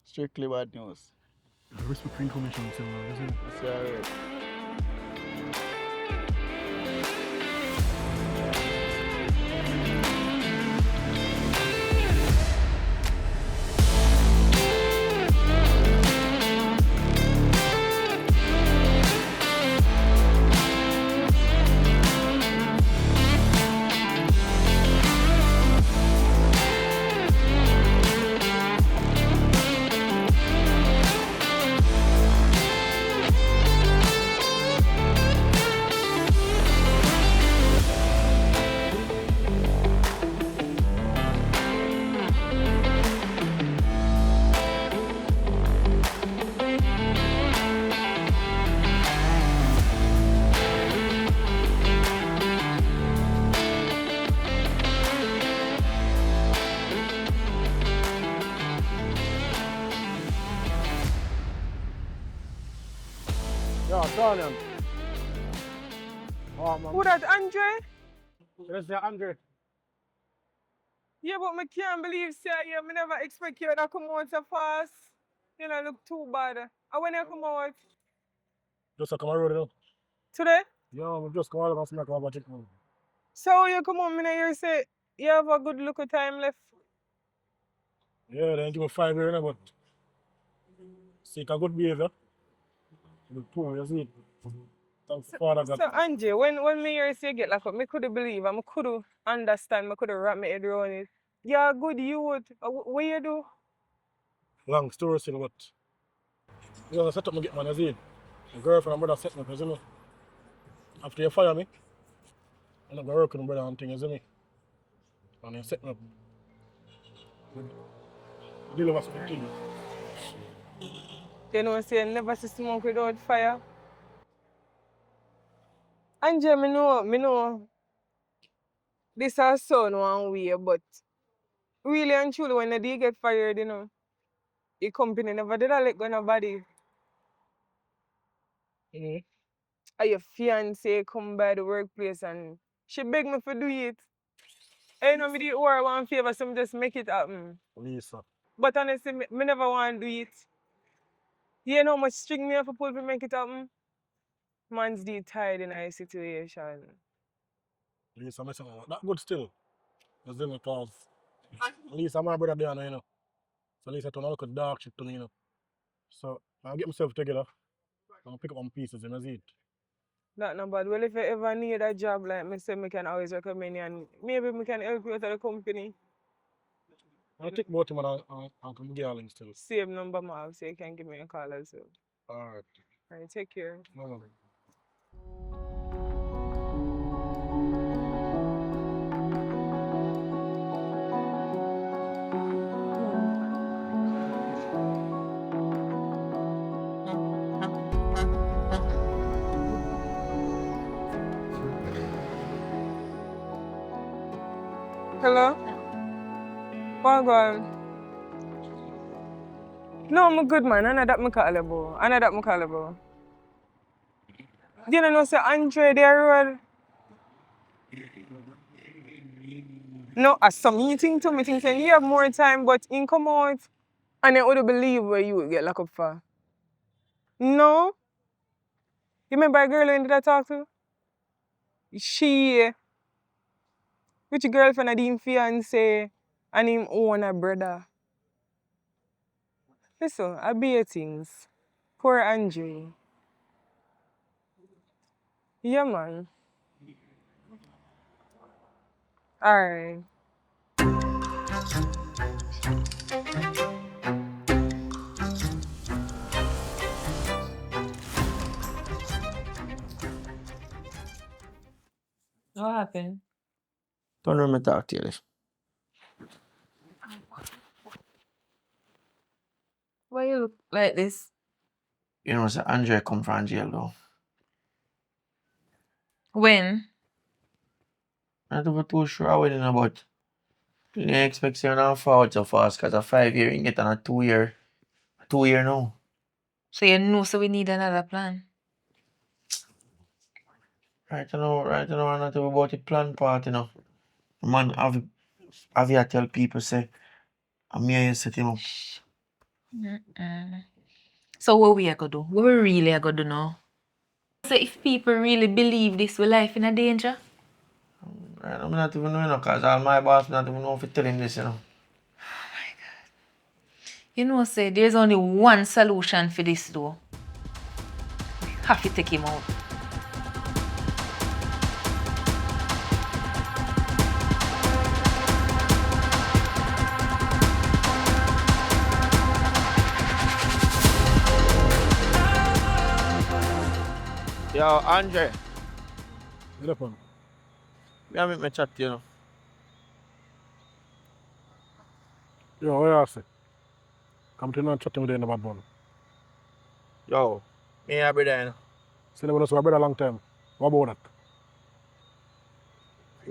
Strictly bad news. Respect for information, so, isn't it? It's alright. Yeah, Daniel. Oh, man. Who that, Andre? Yes, yeah, Andre. Yeah, but I can't believe, sir, yeah, I never expect you to come out so fast. You know, look too bad. And when you come out Just a come on road, you know. today, Yeah, we just come out and smack over chicken. so you come home and you say you have a good look of time left. Yeah, then give me 5 years, you know, but seek a good behavior. The poor, you see. Thanks Father God. So Angie, when me hear say you get locked up, me could believe and me could understand, me could wrap my head around it. You're a good youth. What you do? Long story still, but you know, set up me get man, you see. My girlfriend and brother set me, 'cause you know, after you fire me, I'm not going to work with my brother and things, you see me. And you set me up. Deal with some things. You know, say you never see smoke without fire. Angie, me know this has sound one way, but really and truly, when the day get fired, you know, the company never did let go nobody. Mm-hmm. And your fiance come by the workplace and she beg me for do it. And you know, me did her one favor, so me just make it happen. Lisa. But honestly, me never want to do it. You know how much string me have to pull to make it happen? Man's deep tired in a situation. Lisa, I say, that good still. You see me, because Lisa, my brother there, you know. So Lisa turn out look a dark shit to me, you know. So I'll get myself together and pick up some pieces and see it. Not no bad. Well, if you ever need a job like me, say me can always recommend you and maybe me can help you out of the company. I'll take about him and come get a still. Same number ma have, so you can give me a call as well. Alright. Alright, take care. No. Hello? What going? No, I'm good man. I know that me call about. I know that me call about. Do you know say Andre there road? No, as some meeting to me think saying you have more time, but in come out and I would believe where you would get locked up for. No? You remember a girl who did I talk to? She with your girlfriend and him fiance and him own a brother. Listen, I be a things. Poor Andre. Yeah man. Alright. What happened? Don't remember talk to you. Lish. Why you look like this? You know, say Andre come from jail though. When? Not even too sure what you know, but you didn't expect you to forward so fast because a 5 year you can get on a 2 year. 2 year now. So you know so we need another plan. Right now, I'm not even about the plan part, you know. Man, have you tell people say, I'm here you set him up. So what we are gonna do? What we really are gonna do now? So if people really believe this, we life in a danger? Right, I'm not even knowing, because all my boss not even know if to tell him this, you know. You know, say there's only one solution for this though. We have to take him out. Yo, Andre, Get up on. me make me chat to you, know. Yo, what you say? Come to you and chat with you in the bad one. Yo, me and brother, you know. See them with us for a better long time. What about that?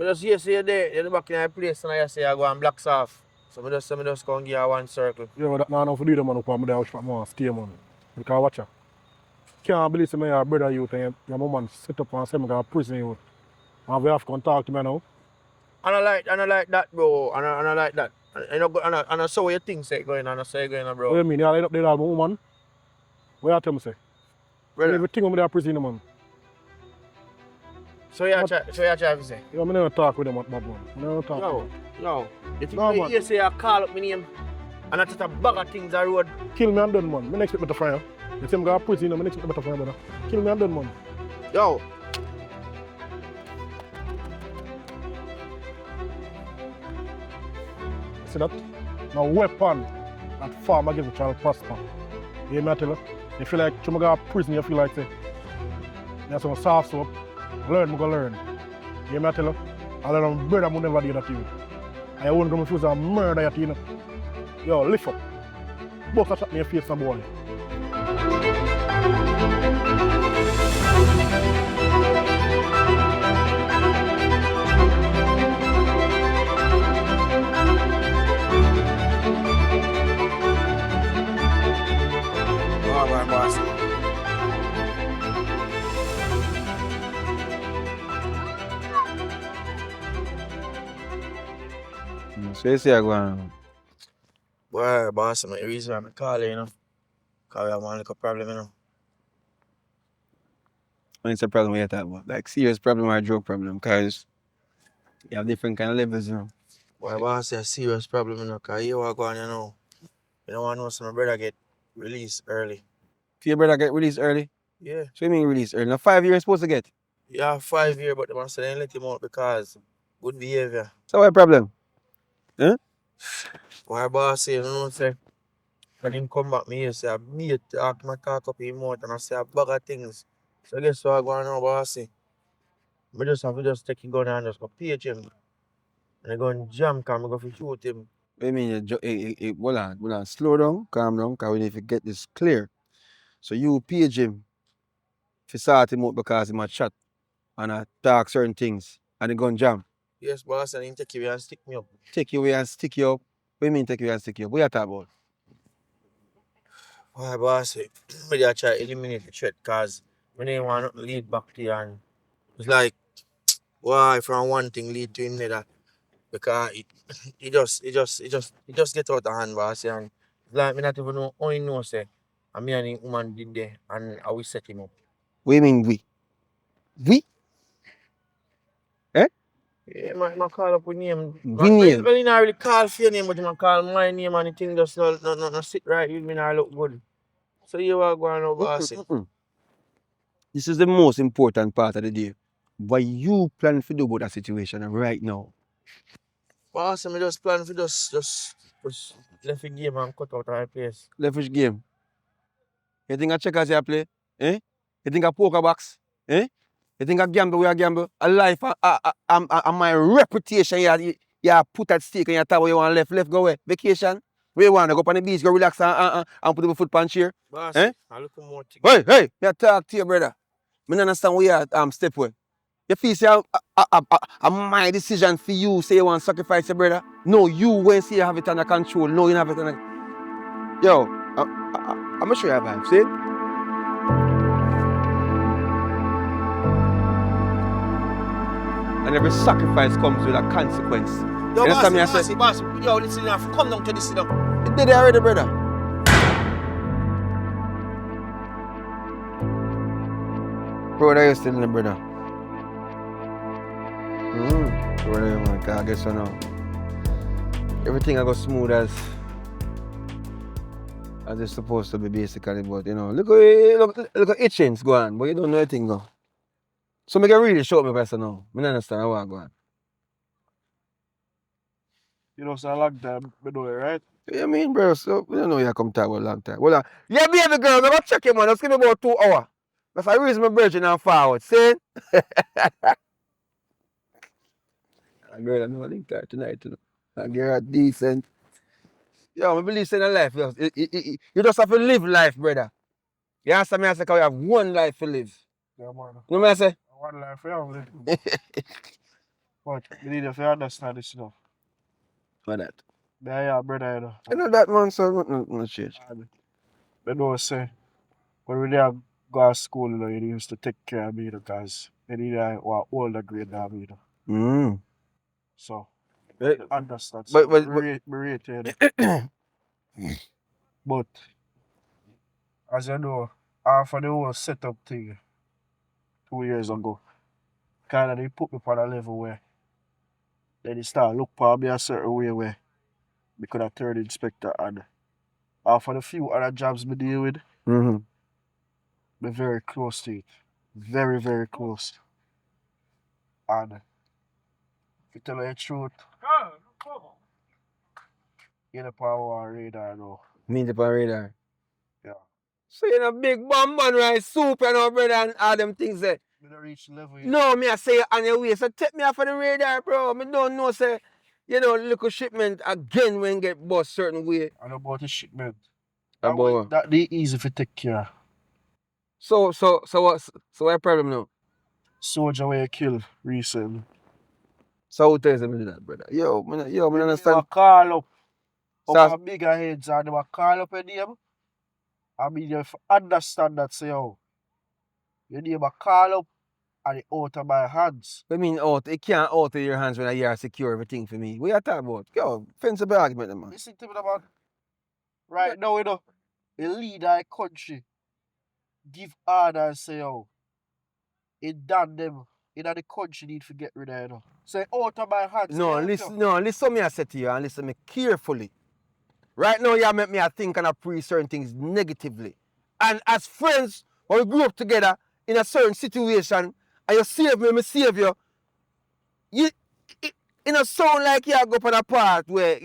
I just hear say you there, you're back in my place and I say I go and blocks off. So I just go and give you one circle. Yeah, but that now enough to do the man who come there, I want to stay, man. Because watch out. Can't believe me, your brother youth and your mom set up and say me go to prison youth. And we have to come talk to me now. I don't like that, bro. I don't like that. And I saw what you think say going on, I say going on, What do bro. you mean? You line up there all woman? What you tell me say? Brother. Everything over there prison, man. So you try to say? You know, I never talk with them at bad one. I never talk Yo, with them. yo. You think No, you man. hear say I call up my name and I just a bag of things I road? Kill me and done, man. I next expect me to fire you. You say I'm going to prison, I next expect me to fire you, brother. Kill me and done, man. Yo. See that? No weapon that farmer give a child prosper. You hear me I tell you? You feel like you go to prison, you feel like say, you have some soft soap, learn, go learn. You hear me I tell you? I let them brother who never did that to you. And you won't come refuse to murder your team. Yo, lift up. Bust a shot in your face, some boy. Boss. So you say I go on. Boy, boss, the reason I'm calling, you know. Because we have one little problem, you know. When it's a problem we talk about. Like serious problem or a joke problem. Because you have different kind of levels, you know. Boy, boss, it's a serious problem, you know. Because you are going, you know. You don't want to know some my brother get released early. If your brother get released early, Yeah. so you mean released early? Now 5 years supposed to get. Yeah, 5 years, but the man said they let him out because good behavior. So what problem? Huh? Why boss say, you know, say, when him come back, me, you say, me talk up him out and I say a bag of things. So guess what I go on now, boss? I just have to just take him gun and just go page him. And I go and jam, because I go to shoot him. What you mean? Hold on. Slow down, calm down, because we need to get this clear. So you page him to sort him out because he might chat and talk certain things and he gun jam. Yes, boss, and he take you away and stick me up. Take you away and stick you up. What do you mean take you away and stick you up? What you talk about? Why, boss? I just try to eliminate the threat because I didn't want to lead back to you. And it's like, why from one thing lead to another? Because it just get out of hand, boss. And it's like, me not even know, only know, say, and me and the woman did there and I will set him up. What do you mean we? We? Eh? Yeah, man, call up with name. We name? Well, he not really call for your name, but he call my name and the thing just not sit right with me, not look good. So you are going to boss. This is the most important part of the day. What you plan to do about that situation right now? Boss, I just plan for just left the game and cut out our place. Left which game? You think I checkers you play? Eh? You think I poker box? Eh? You think I gamble where I gamble? A life and my reputation you put at stake and you talk where you want left go away. Vacation? Where you want to go up on the beach, go relax and put your foot on chair? Boss, Eh? I look for more things. Hey, you talk to your brother. I don't understand where you step with. You feel say my decision for you, say you want to sacrifice your brother? No, you when say you have it under control. No, you don't have it under. Yo, I'm gonna show you a vibe, see? And every sacrifice comes with a consequence. Yo, You understand me? I say, boss, yo, listen now, come down to this, you know. you did it already, brother. Brother, you still in the brother. Brother, man, I guess so now. Everything I go smooth as it's supposed to be basically, but you know, look at itchings go on, but you don't know anything go. So make a really show me person now. I don't understand how I go on. You know, so I like that, we do it, right? Yeah, I mean, bro, so we don't know you come talk about a long time. Well, yeah, baby girl, I'm gonna check him, man. Just give me about 2 hours. If I raise my virgin and forward, see? A girl, I know I link her tonight, you know. A girl decent. Yo, I believe in life. You just have to live life, brother. You understand me? I say, 'cause we have one life to live. Yeah, man. You know what I say? One life family. But we need to understand this, you know. What that? Yeah, brother, you know. You know that man, so no change. They don't say, when we there go to school, you know, you used to take care of me because they need a older grade than me, you know. Mm. So, Understand. But- So but- me rate you. But as you know, after the whole setup thing 2 years ago, kinda they put me on a level where then they start look for me a certain way where me could have third inspector and after the few other jobs me deal with, Mm-hmm. me very close to it. Very, very close. And to tell you the truth, you know power radar now. Me the radar. Yeah. So you know big bomb man rice soup and all brother and all them things there. Me don't reach the level yet. No, me I say you on your way. So take me off of the radar, bro. Me don't know say, little shipment again when get bust certain way. And about the shipment. About That they easy to take care. so what's the problem now? Soldier where you kill recently. So who tells me that, brother? Yo, me They understand. call up So, a bigger heads and they will call up a name. I mean you understand that say yo. Your name a call up and it out of my hands. I mean it can't out of your hands when you are secure everything for me. What you talking about? Yo, sensible argument, man. Listen to me, man. Right now, the leader of the country give order and say, yo, it done them in the country need to get rid of it. So out of my hands. Listen me I say to you and listen me carefully. Right now you make me think and appraise certain things negatively. And as friends, when we grew up together in a certain situation and you save me, me save you, it don't sound like you go up on a part where,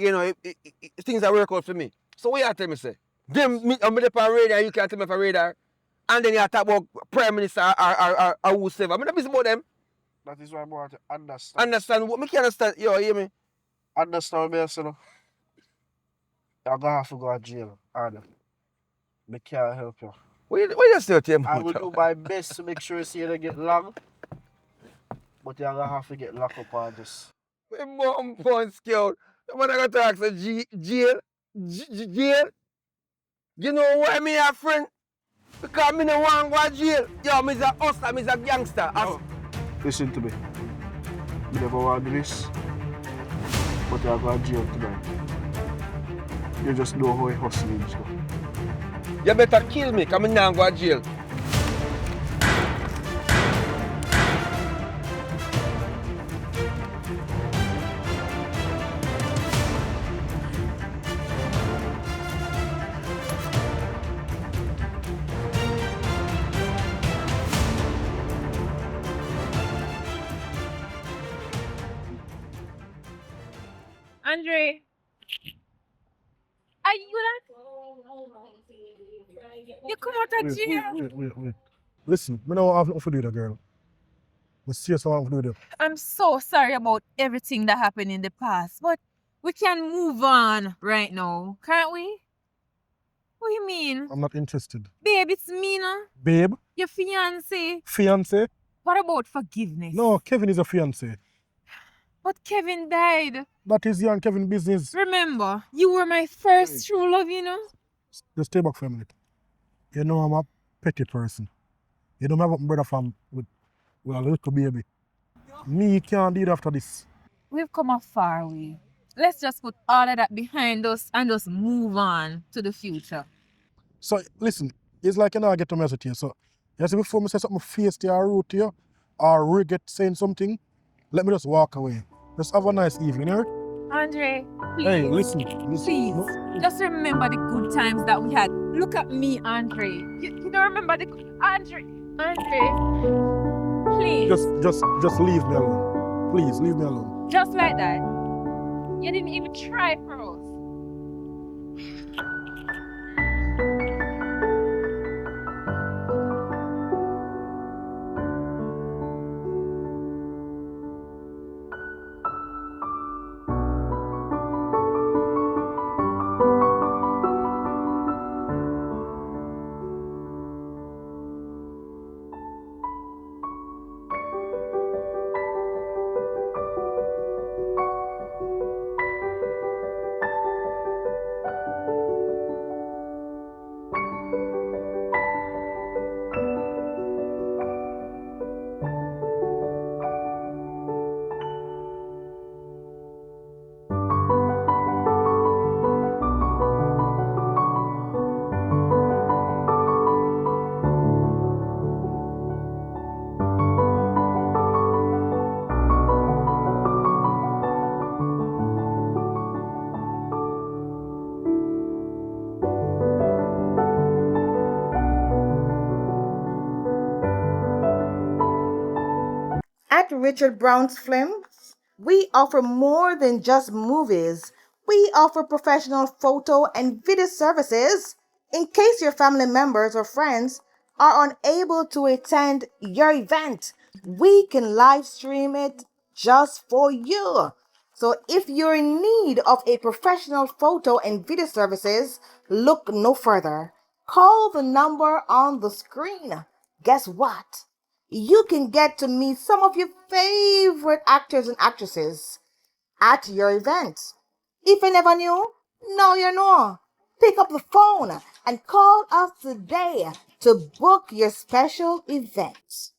things are work out for me. So what you tell me say? I'm up on radar, you can't tell me for radar. And then you talk about Prime Minister or whoever. I'm not busy about them. That is why I want to understand. Understand what me can understand. Yo, hear me? Understand me, you know? You're going to have to go to jail. And I can't help you. What you say to him? I will do my best to make sure you see you don't get long. But you're going to have to get locked up on this. My mom phone scared. The man I got to ask a jail. Jail? You know why me a friend? Because me no want to go to jail. Yo, me's a hustler, me's a gangster. Listen to me. You never want to do this. But you're going to jail tonight. You just know how hustling is. You better kill me, because me not go to jail. Andre, are you that? You come out of jail. Wait. Listen, me don't have nothing to do with that girl. Me serious, I want to do with her. I'm so sorry about everything that happened in the past, but we can move on right now, can't we? What do you mean? I'm not interested. Babe, it's me, no? Babe? Your fiancé. Fiance? What about forgiveness? No, Kevin is a fiance. But Kevin died. That is you and Kevin business. Remember, you were my first true love, you know? Just stay back for a minute. You know I'm a petty person. You know I have a brother from with a little baby. Me can't do it after this. We've come a far way. Let's just put all of that behind us and just move on to the future. So listen, it's like I get to message here. So you see before me say something face to you or rude to you or regret saying something, let me just walk away. Just have a nice evening, hear? Andre, please. Hey, listen. Please. No. Just remember the good times that we had. Look at me, Andre. You don't remember the Andre. Please. Just leave me alone. Please leave me alone. Just like that. You didn't even try for us. At Richard Brown's Films, we offer more than just movies. We offer professional photo and video services in case your family members or friends are unable to attend your event. We can live stream it just for you. So if you're in need of a professional photo and video services, look no further. Call the number on the screen. Guess what? You can get to meet some of your favorite actors and actresses at your event. If you never knew, now you know. Pick up the phone and call us today to book your special event.